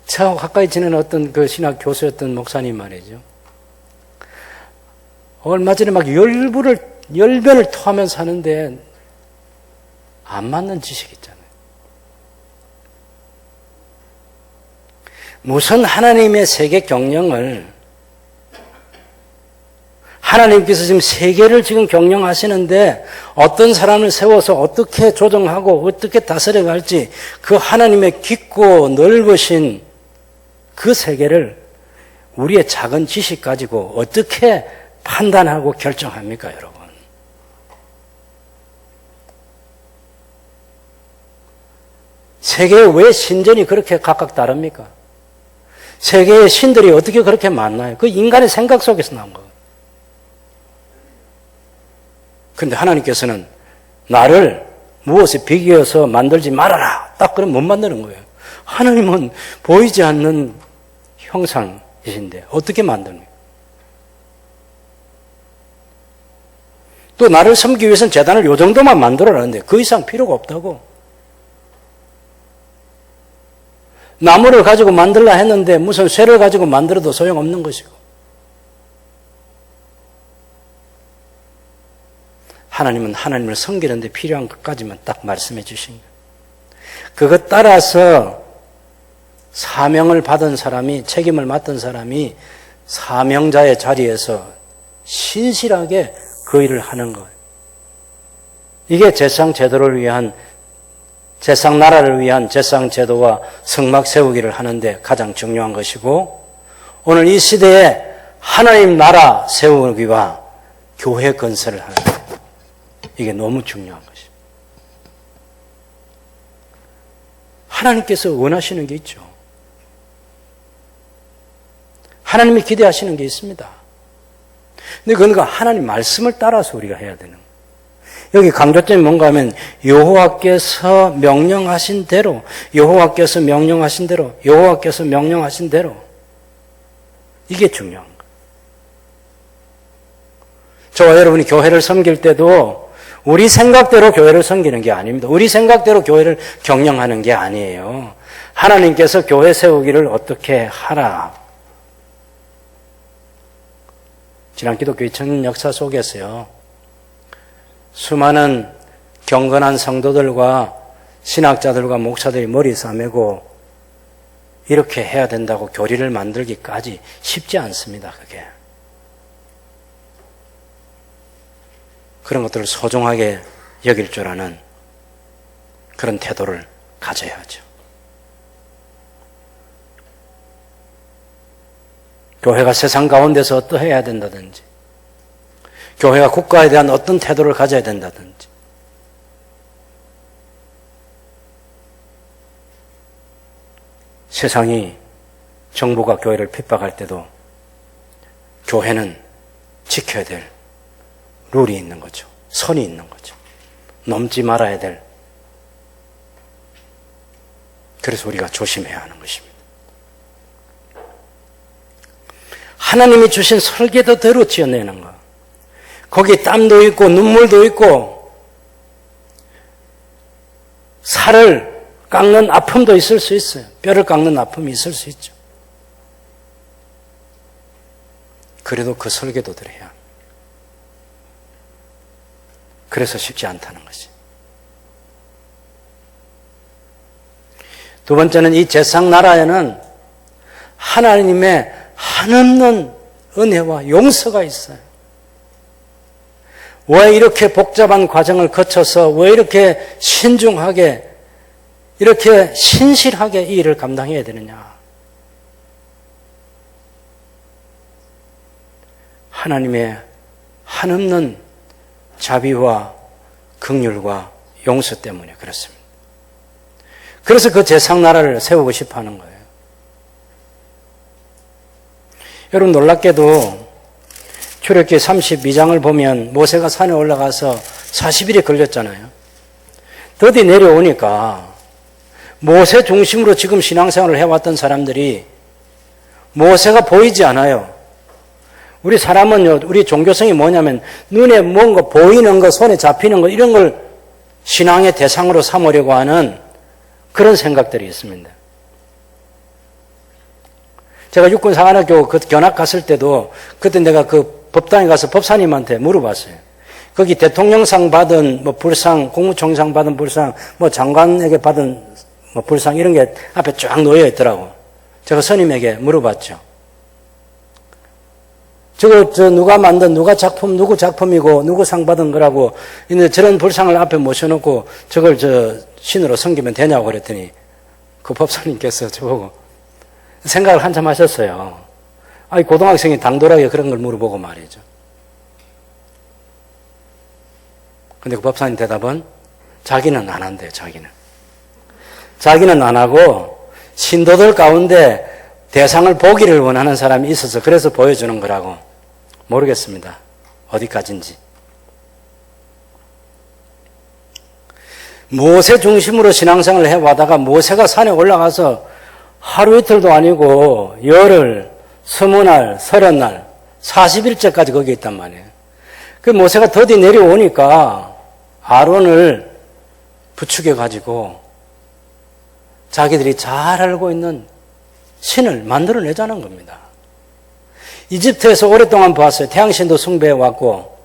저하고 가까이 지내는 어떤 그 신학 교수였던 목사님 말이죠. 얼마 전에 막 열변을 토하면서 하는데 안 맞는 지식 있잖아요. 무슨 하나님의 세계 경영을 하나님께서 지금 세계를 지금 경영하시는데 어떤 사람을 세워서 어떻게 조정하고 어떻게 다스려갈지 그 하나님의 깊고 넓으신 그 세계를 우리의 작은 지식 가지고 어떻게 판단하고 결정합니까, 여러분? 세계의 왜 신전이 그렇게 각각 다릅니까? 세계의 신들이 어떻게 그렇게 많나요? 그 인간의 생각 속에서 나온 거예요. 그런데 하나님께서는 나를 무엇에 비교해서 만들지 말아라. 딱 그러면 못 만드는 거예요. 하나님은 보이지 않는 형상이신데 어떻게 만드는 또 나를 섬기기 위해서는 제단을 요 정도만 만들어라는데 그 이상 필요가 없다고. 나무를 가지고 만들라 했는데 무슨 쇠를 가지고 만들어도 소용없는 것이고. 하나님은 하나님을 섬기는데 필요한 것까지만 딱 말씀해 주신 거예요. 그것 따라서 사명을 받은 사람이, 책임을 맡은 사람이 사명자의 자리에서 신실하게 그 일을 하는 거예요. 이게 제상 제도를 위한, 제상 나라를 위한 제상 제도와 성막 세우기를 하는데 가장 중요한 것이고, 오늘 이 시대에 하나님 나라 세우기와 교회 건설을 하는 거예요. 이게 너무 중요한 것입니다. 하나님께서 원하시는 게 있죠. 하나님이 기대하시는 게 있습니다. 근데 그건 하나님 말씀을 따라서 우리가 해야 되는 거예요. 여기 강조점이 뭔가 하면 여호와께서 명령하신 대로, 여호와께서 명령하신 대로, 여호와께서 명령하신 대로, 이게 중요한 거예요. 저와 여러분이 교회를 섬길 때도 우리 생각대로 교회를 섬기는 게 아닙니다. 우리 생각대로 교회를 경영하는 게 아니에요. 하나님께서 교회 세우기를 어떻게 하라. 지난 기독교의 전 역사 속에서요, 수많은 경건한 성도들과 신학자들과 목사들이 머리 싸매고 이렇게 해야 된다고 교리를 만들기까지 쉽지 않습니다, 그게. 그런 것들을 소중하게 여길 줄 아는 그런 태도를 가져야 하죠. 교회가 세상 가운데서 어떠해야 된다든지, 교회가 국가에 대한 어떤 태도를 가져야 된다든지, 세상이 정부가 교회를 핍박할 때도 교회는 지켜야 될 룰이 있는 거죠. 선이 있는 거죠. 넘지 말아야 될. 그래서 우리가 조심해야 하는 것입니다. 하나님이 주신 설계도대로 지어내는 거. 거기에 땀도 있고 눈물도 있고 살을 깎는 아픔도 있을 수 있어요. 뼈를 깎는 아픔이 있을 수 있죠. 그래도 그 설계도대로 해야 합니다. 그래서 쉽지 않다는 것이. 두 번째는 이 제상 나라에는 하나님의 한없는 은혜와 용서가 있어요. 왜 이렇게 복잡한 과정을 거쳐서 왜 이렇게 신중하게 이렇게 신실하게 이 일을 감당해야 되느냐. 하나님의 한없는 자비와 긍휼과 용서 때문에 그렇습니다. 그래서 그 제상 나라를 세우고 싶어 하는 거예요. 여러분 놀랍게도 출애굽기 32장을 보면 모세가 산에 올라가서 40일이 걸렸잖아요. 더디 내려오니까 모세 중심으로 지금 신앙생활을 해왔던 사람들이 모세가 보이지 않아요. 우리 사람은요, 우리 종교성이 뭐냐면 눈에 뭔가 보이는 거, 손에 잡히는 거 이런 걸 신앙의 대상으로 삼으려고 하는 그런 생각들이 있습니다. 제가 육군사관학교 그 견학 갔을 때도 그때 내가 그 법당에 가서 법사님한테 물어봤어요. 거기 대통령상 받은 뭐 불상, 국무총리상 받은 불상, 뭐 장관에게 받은 뭐 불상 이런 게 앞에 쫙 놓여 있더라고. 제가 스님에게 물어봤죠. 저거 누가 만든 누가 작품 누구 작품이고 누구 상 받은 거라고 근데 저런 불상을 앞에 모셔놓고 저걸 신으로 섬기면 되냐고 그랬더니 그 법사님께서 저보고 생각을 한참 하셨어요. 아니 고등학생이 당돌하게 그런 걸 물어보고 말이죠. 근데 그 법사님 대답은 자기는 안 한대요. 자기는 안 하고 신도들 가운데 대상을 보기를 원하는 사람이 있어서 그래서 보여주는 거라고. 모르겠습니다. 어디까지인지. 모세 중심으로 신앙생활을 해와다가 모세가 산에 올라가서 하루 이틀도 아니고 열흘, 20날, 30날, 40일째까지 거기 있단 말이에요. 그 모세가 더디 내려오니까 아론을 부축해가지고 자기들이 잘 알고 있는 신을 만들어내자는 겁니다. 이집트에서 오랫동안 봤어요. 태양신도 숭배해왔고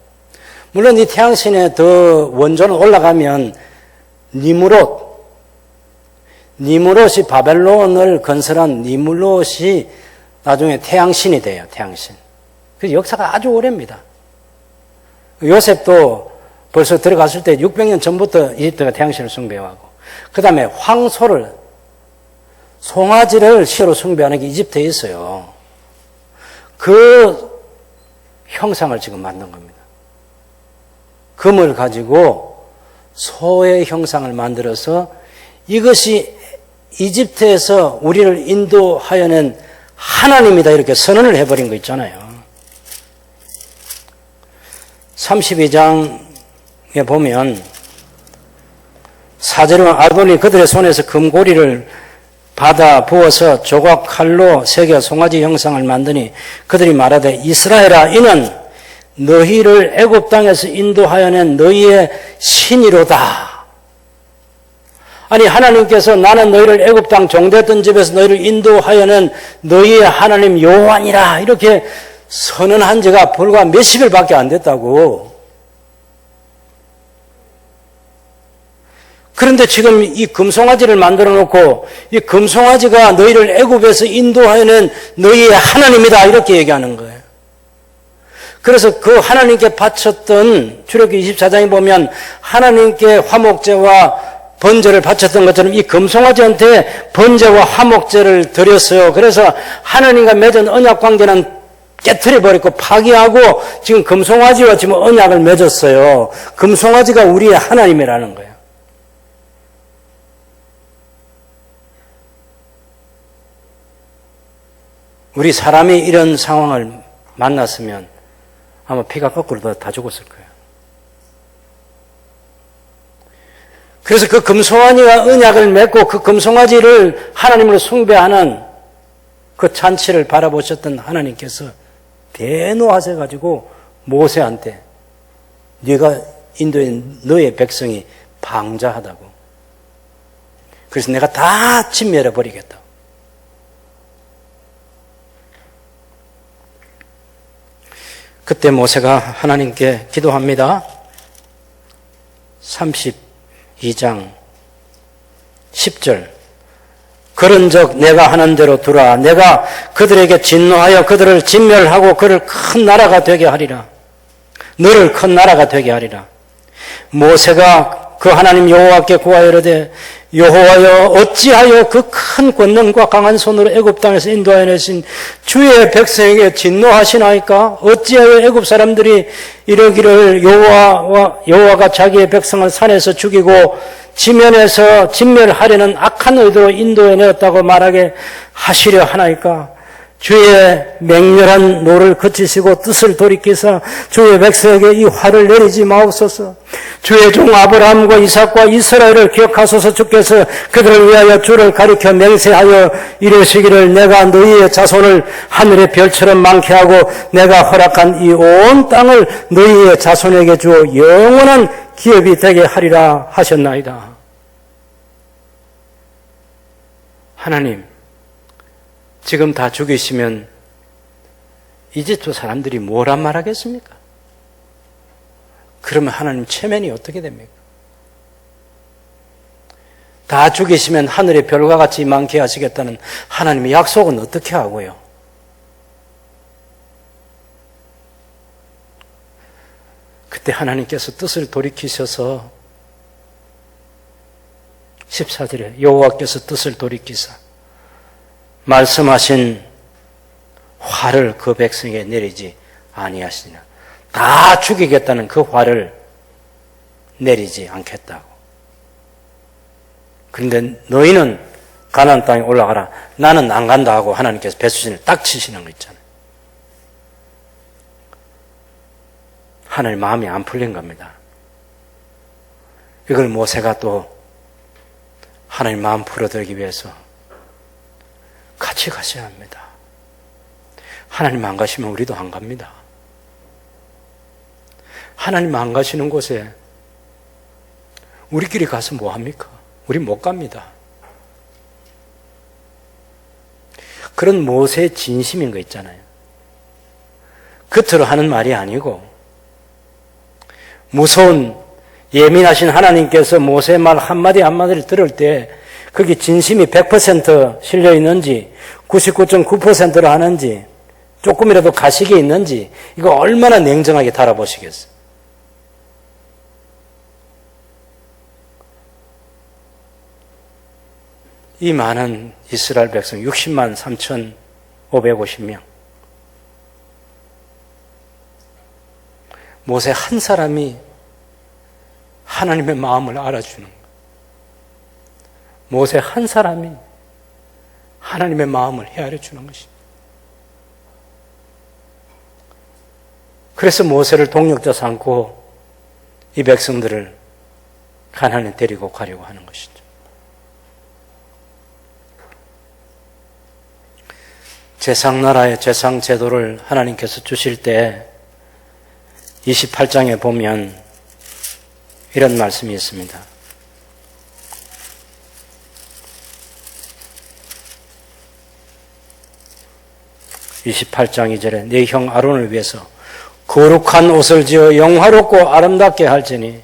물론 이 태양신의 더 원조는 올라가면 니무롯이 바벨론을 건설한 니무롯이 나중에 태양신이 돼요. 태양신. 그 역사가 아주 오래입니다. 요셉도 벌써 들어갔을 때 600년 전부터 이집트가 태양신을 숭배해왔고 그 다음에 황소를 송아지를 시로 숭배하는 게 이집트에 있어요. 그 형상을 지금 만든 겁니다. 금을 가지고 소의 형상을 만들어서 이것이 이집트에서 우리를 인도하여낸 하나님이다 이렇게 선언을 해버린 거 있잖아요. 32장에 보면 사제로운 아론이 그들의 손에서 금고리를 받아 부어서 조각 칼로 새겨 송아지 형상을 만드니 그들이 말하되 이스라엘아 이는 너희를 애굽 땅에서 인도하여낸 너희의 신이로다. 아니 하나님께서 나는 너희를 애굽 땅 종되었던 집에서 너희를 인도하여낸 너희의 하나님 여호와니라 이렇게 선언한 지가 불과 몇십일밖에 안 됐다고. 그런데 지금 이 금송아지를 만들어 놓고 이 금송아지가 너희를 애굽에서 인도하여낸 너희의 하나님이다 이렇게 얘기하는 거예요. 그래서 그 하나님께 바쳤던 출애굽기 24장에 보면 하나님께 화목제와 번제를 바쳤던 것처럼 이 금송아지한테 번제와 화목제를 드렸어요. 그래서 하나님과 맺은 언약 관계는 깨트려버렸고 파기하고 지금 금송아지와 지금 언약을 맺었어요. 금송아지가 우리의 하나님이라는 거예요. 우리 사람이 이런 상황을 만났으면 아마 피가 거꾸로 다 죽었을 거예요. 그래서 그 금송아지가 언약을 맺고 그 금송아지를 하나님으로 숭배하는 그 잔치를 바라보셨던 하나님께서 대노하셔가지고 모세한테 네가 인도의 너의 백성이 방자하다고. 그래서 내가 다 진멸해버리겠다. 그때 모세가 하나님께 기도합니다. 32장 10절. 그런즉 내가 하는 대로 두라. 내가 그들에게 진노하여 그들을 진멸하고 그를 큰 나라가 되게 하리라. 너를 큰 나라가 되게 하리라. 모세가 그 하나님 여호와께 구하여 이르되 여호와여 어찌하여 그 큰 권능과 강한 손으로 애굽 땅에서 인도하여 내신 주의 백성에게 진노하시나이까? 어찌하여 애굽 사람들이 이러기를 여호와가 자기의 백성을 산에서 죽이고 지면에서 진멸하려는 악한 의도로 인도해 내었다고 말하게 하시려 하나이까? 주의 맹렬한 노를 그치시고 뜻을 돌이키사 주의 백성에게 이 화를 내리지 마옵소서. 주의 종 아브라함과 이삭과 이스라엘을 기억하소서. 주께서 그들을 위하여 주를 가리켜 맹세하여 이르시기를 내가 너희의 자손을 하늘의 별처럼 많게 하고 내가 허락한 이 온 땅을 너희의 자손에게 주어 영원한 기업이 되게 하리라 하셨나이다. 하나님, 지금 다 죽이시면 이제 저 사람들이 뭐란 말하겠습니까? 그러면 하나님 체면이 어떻게 됩니까? 다 죽이시면 하늘의 별과 같이 많게 하시겠다는 하나님의 약속은 어떻게 하고요? 그때 하나님께서 뜻을 돌이키셔서 14절에 여호와께서 뜻을 돌이키사 말씀하신 화를 그 백성에게 내리지 아니하시니라. 다 죽이겠다는 그 화를 내리지 않겠다고. 그런데 너희는 가나안 땅에 올라가라. 나는 안 간다 하고 하나님께서 배수진을 딱 치시는 거 있잖아요. 하나님 마음이 안 풀린 겁니다. 이걸 모세가 또 하나님 마음 풀어드리기 위해서 같이 가셔야 합니다. 하나님 안 가시면 우리도 안 갑니다. 하나님 안 가시는 곳에 우리끼리 가서 뭐 합니까? 우리 못 갑니다. 그런 모세의 진심인 거 있잖아요. 겉으로 하는 말이 아니고 무서운 예민하신 하나님께서 모세의 말 한마디 한마디를 들을 때 거기 진심이 100% 실려 있는지 99.9%를 하는지 조금이라도 가식이 있는지 이거 얼마나 냉정하게 달아보시겠어요. 이 많은 이스라엘 백성 60만 3,550명 모세 한 사람이 하나님의 마음을 알아주는 거예요. 모세 한 사람이 하나님의 마음을 헤아려 주는 것입니다. 그래서 모세를 동력자 삼고 이 백성들을 가나안에 데리고 가려고 하는 것이죠. 제상나라의 제상제도를 하나님께서 주실 때 28장에 보면 이런 말씀이 있습니다. 28장 2절에 네 형 아론을 위해서 거룩한 옷을 지어 영화롭고 아름답게 할지니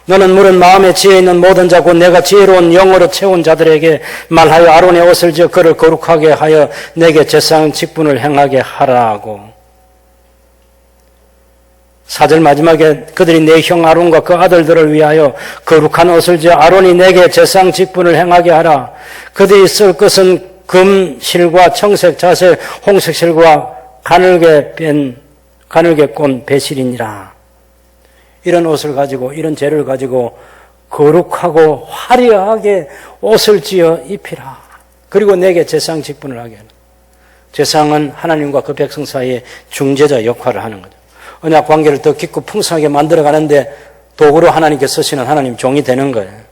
너는 물은 마음에 지혜 있는 모든 자고 내가 지혜로운 영으로 채운 자들에게 말하여 아론의 옷을 지어 그를 거룩하게 하여 내게 제사장 직분을 행하게 하라고. 4절 마지막에 그들이 내 형 아론과 그 아들들을 위하여 거룩한 옷을 지어 아론이 내게 제사장 직분을 행하게 하라. 그들이 쓸 것은 금 실과 청색 자색 홍색 실과 가늘게 꼰 배실이니라. 이런 옷을 가지고 이런 재를 가지고 거룩하고 화려하게 옷을 지어 입히라. 그리고 내게 제사장 직분을 하게 하라. 제사장은 하나님과 그 백성 사이에 중재자 역할을 하는 거죠. 언약 관계를 더 깊고 풍성하게 만들어가는데 도구로 하나님께 쓰시는 하나님 종이 되는 거예요.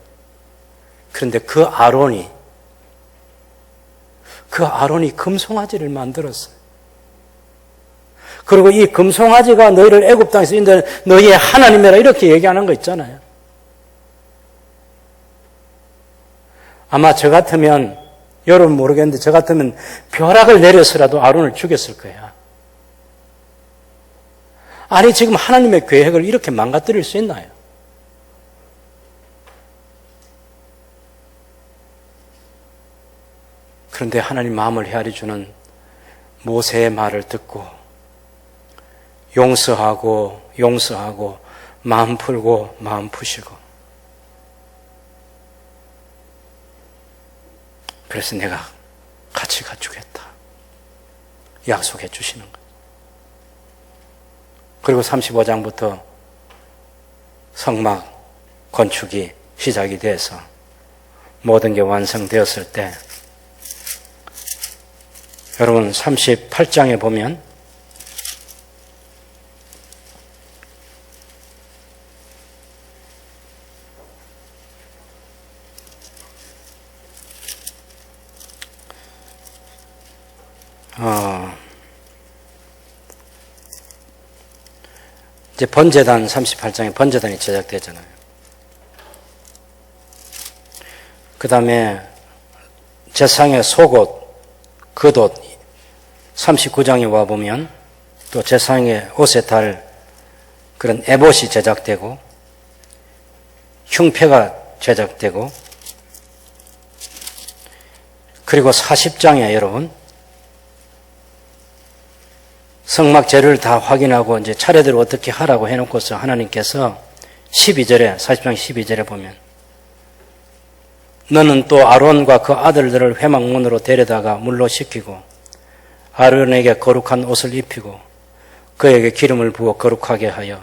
그런데 그 아론이 금송아지를 만들었어요. 그리고 이 금송아지가 너희를 애굽 땅에서 인도한 너희의 하나님이라 이렇게 얘기하는 거 있잖아요. 아마 저 같으면, 여러분 모르겠는데 저 같으면 벼락을 내려서라도 아론을 죽였을 거야. 아니 지금 하나님의 계획을 이렇게 망가뜨릴 수 있나요? 그런데 하나님 마음을 헤아려 주는 모세의 말을 듣고 용서하고 마음 풀고 마음 푸시고, 그래서 내가 같이 가주겠다 약속해 주시는 거예요. 그리고 35장부터 성막 건축이 시작이 돼서 모든 게 완성되었을 때, 여러분 38장에 보면 이제 번제단 38장에 번제단이 제작되잖아요. 그 다음에 제사장의 속옷, 겉옷 39장에 와보면 또 제사장의 옷에 달 그런 에봇이 제작되고 흉패가 제작되고, 그리고 40장에 여러분 성막 재료를 다 확인하고 이제 차례대로 어떻게 하라고 해놓고서 하나님께서 12절에 40장 12절에 보면 너는 또 아론과 그 아들들을 회막문으로 데려다가 물로 씻기고 아론에게 거룩한 옷을 입히고 그에게 기름을 부어 거룩하게 하여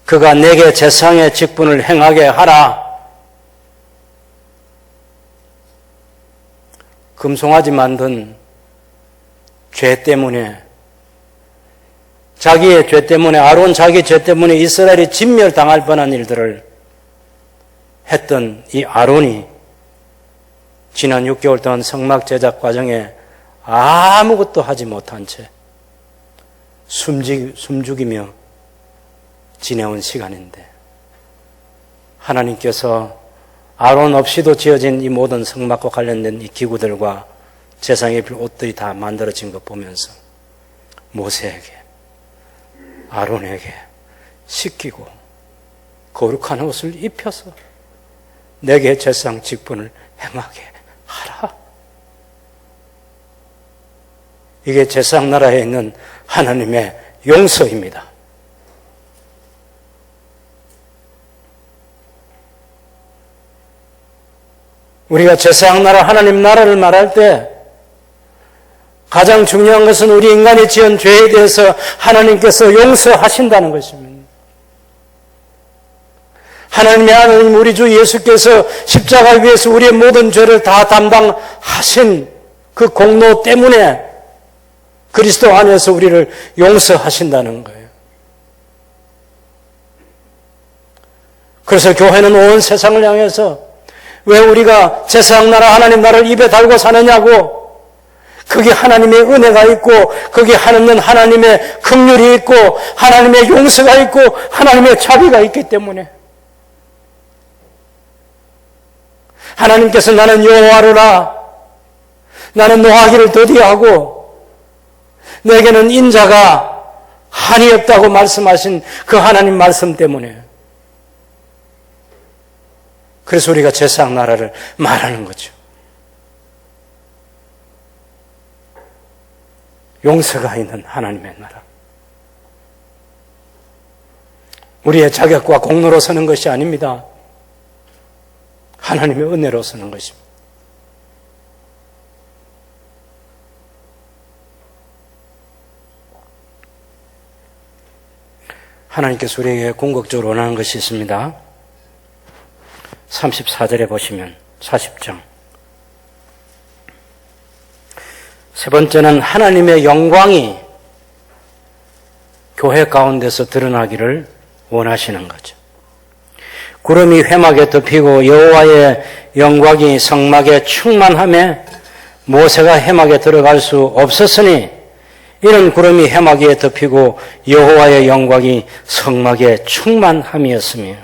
그가 내게 제사장의 직분을 행하게 하라. 금송아지 만든 죄 때문에, 자기의 죄 때문에, 아론 자기 죄 때문에 이스라엘이 진멸당할 뻔한 일들을 했던 이 아론이 지난 6개월 동안 성막 제작 과정에 아무것도 하지 못한 채 숨죽이며 지내온 시간인데, 하나님께서 아론 없이도 지어진 이 모든 성막과 관련된 이 기구들과 제사장에 입힐 옷들이 다 만들어진 것 보면서 모세에게, 아론에게 씻기고 거룩한 옷을 입혀서 내게 제사장 직분을 행하게 하라. 이게 제사장 나라에 있는 하나님의 용서입니다. 우리가 제사장 나라, 하나님 나라를 말할 때 가장 중요한 것은 우리 인간이 지은 죄에 대해서 하나님께서 용서하신다는 것입니다. 하나님의 아들 우리 주 예수께서 십자가 위에서 우리의 모든 죄를 다 담당하신 그 공로 때문에 그리스도 안에서 우리를 용서하신다는 거예요. 그래서 교회는 온 세상을 향해서 왜 우리가 제사장 나라, 하나님 나라를 입에 달고 사느냐고, 거기 하나님의 은혜가 있고, 거기 하는 하나님의 긍휼이 있고, 하나님의 용서가 있고, 하나님의 자비가 있기 때문에. 하나님께서 나는 여호와로라, 나는 노하기를 더디하고 내게는 인자가 한이 없다고 말씀하신 그 하나님 말씀 때문에, 그래서 우리가 제사장 나라를 말하는 거죠. 용서가 있는 하나님의 나라. 우리의 자격과 공로로 서는 것이 아닙니다. 하나님의 은혜로 서는 것입니다. 하나님께서 우리에게 궁극적으로 원하는 것이 있습니다. 34절에 보시면 40장 세 번째는 하나님의 영광이 교회 가운데서 드러나기를 원하시는 거죠. 구름이 회막에 덮이고 여호와의 영광이 성막에 충만하며 모세가 회막에 들어갈 수 없었으니 이는 구름이 회막에 덮이고 여호와의 영광이 성막에 충만함이었으며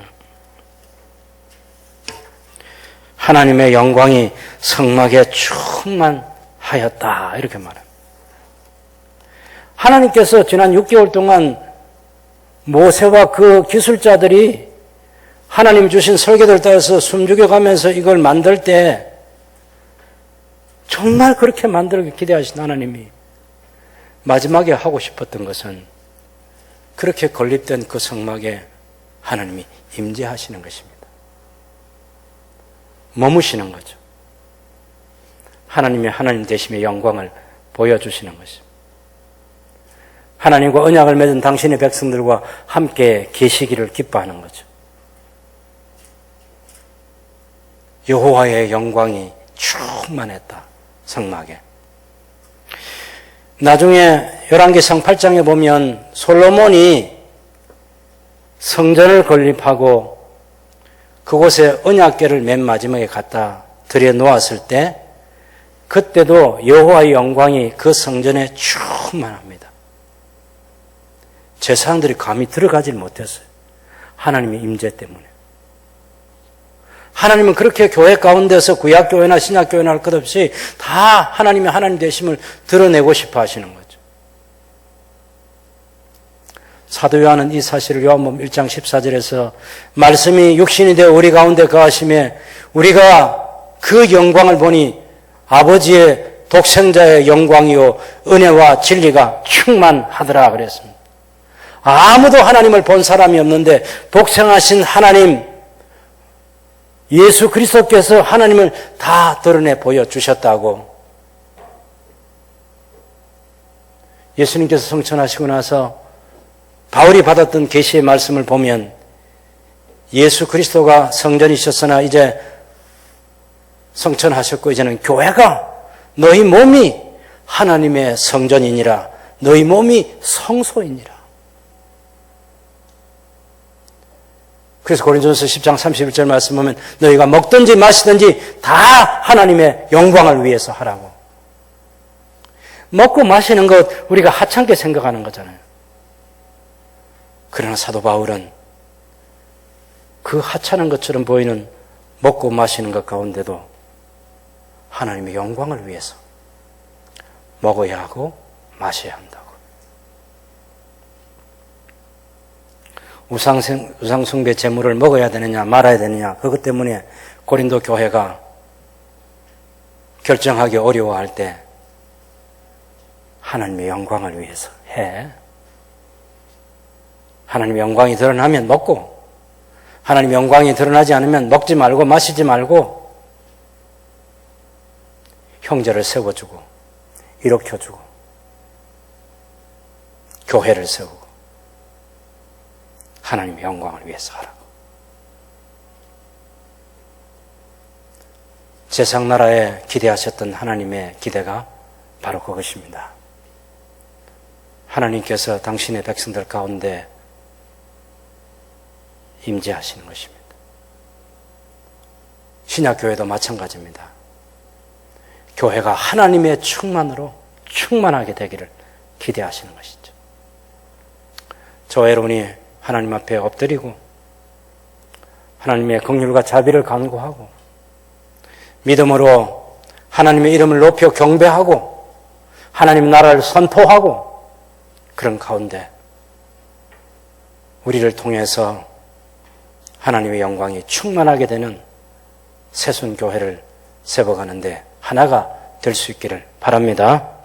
하나님의 영광이 성막에 충만하였다 이렇게 말합니다. 하나님께서 지난 6개월 동안 모세와 그 기술자들이 하나님 주신 설계도를 따라서 숨죽여가면서 이걸 만들 때 정말 그렇게 만들기 기대하신 하나님이 마지막에 하고 싶었던 것은 그렇게 건립된 그 성막에 하나님이 임재하시는 것입니다. 머무시는 거죠. 하나님의 하나님 되심의 영광을 보여주시는 것입니다. 하나님과 언약을 맺은 당신의 백성들과 함께 계시기를 기뻐하는 거죠. 여호와의 영광이 충만했다. 성막에. 나중에 열왕기상 8장에 보면 솔로몬이 성전을 건립하고 그곳에 언약궤를 맨 마지막에 갖다 들여놓았을 때 그때도 여호와의 영광이 그 성전에 충만합니다. 제사장들이 감히 들어가질 못했어요. 하나님의 임재 때문에. 하나님은 그렇게 교회 가운데서 구약교회나 신약교회나 할 것 없이 다 하나님의 하나님 되심을 드러내고 싶어 하시는 거죠. 사도 요한은 이 사실을 요한복음 1장 14절에서 말씀이 육신이 되어 우리 가운데 거하심에 우리가 그 영광을 보니 아버지의 독생자의 영광이요 은혜와 진리가 충만하더라 그랬습니다. 아무도 하나님을 본 사람이 없는데 독생하신 하나님 예수 그리스도께서 하나님을 다 드러내 보여주셨다고. 예수님께서 성천하시고 나서 바울이 받았던 계시의 말씀을 보면 예수 그리스도가 성전이셨으나 이제 성천하셨고 이제는 교회가 너희 몸이 하나님의 성전이니라. 너희 몸이 성소이니라. 그래서 고린도전서 10장 31절 말씀 보면 너희가 먹든지 마시든지 다 하나님의 영광을 위해서 하라고. 먹고 마시는 것 우리가 하찮게 생각하는 거잖아요. 그러나 사도 바울은 그 하찮은 것처럼 보이는 먹고 마시는 것 가운데도 하나님의 영광을 위해서 먹어야 하고 마셔야 한다고. 우상숭배 제물을 먹어야 되느냐 말아야 되느냐 그것 때문에 고린도 교회가 결정하기 어려워할 때 하나님의 영광을 위해서 해. 하나님의 영광이 드러나면 먹고 하나님의 영광이 드러나지 않으면 먹지 말고 마시지 말고 형제를 세워주고 일으켜주고 교회를 세우고 하나님의 영광을 위해서 하라고. 세상나라에 기대하셨던 하나님의 기대가 바로 그것입니다. 하나님께서 당신의 백성들 가운데 임재하시는 것입니다. 신약교회도 마찬가지입니다. 교회가 하나님의 충만으로 충만하게 되기를 기대하시는 것이죠. 저와 여러분이 하나님 앞에 엎드리고 하나님의 긍휼과 자비를 간구하고 믿음으로 하나님의 이름을 높여 경배하고 하나님 나라를 선포하고 그런 가운데 우리를 통해서 하나님의 영광이 충만하게 되는 새순교회를 세워가는데 하나가 될 수 있기를 바랍니다.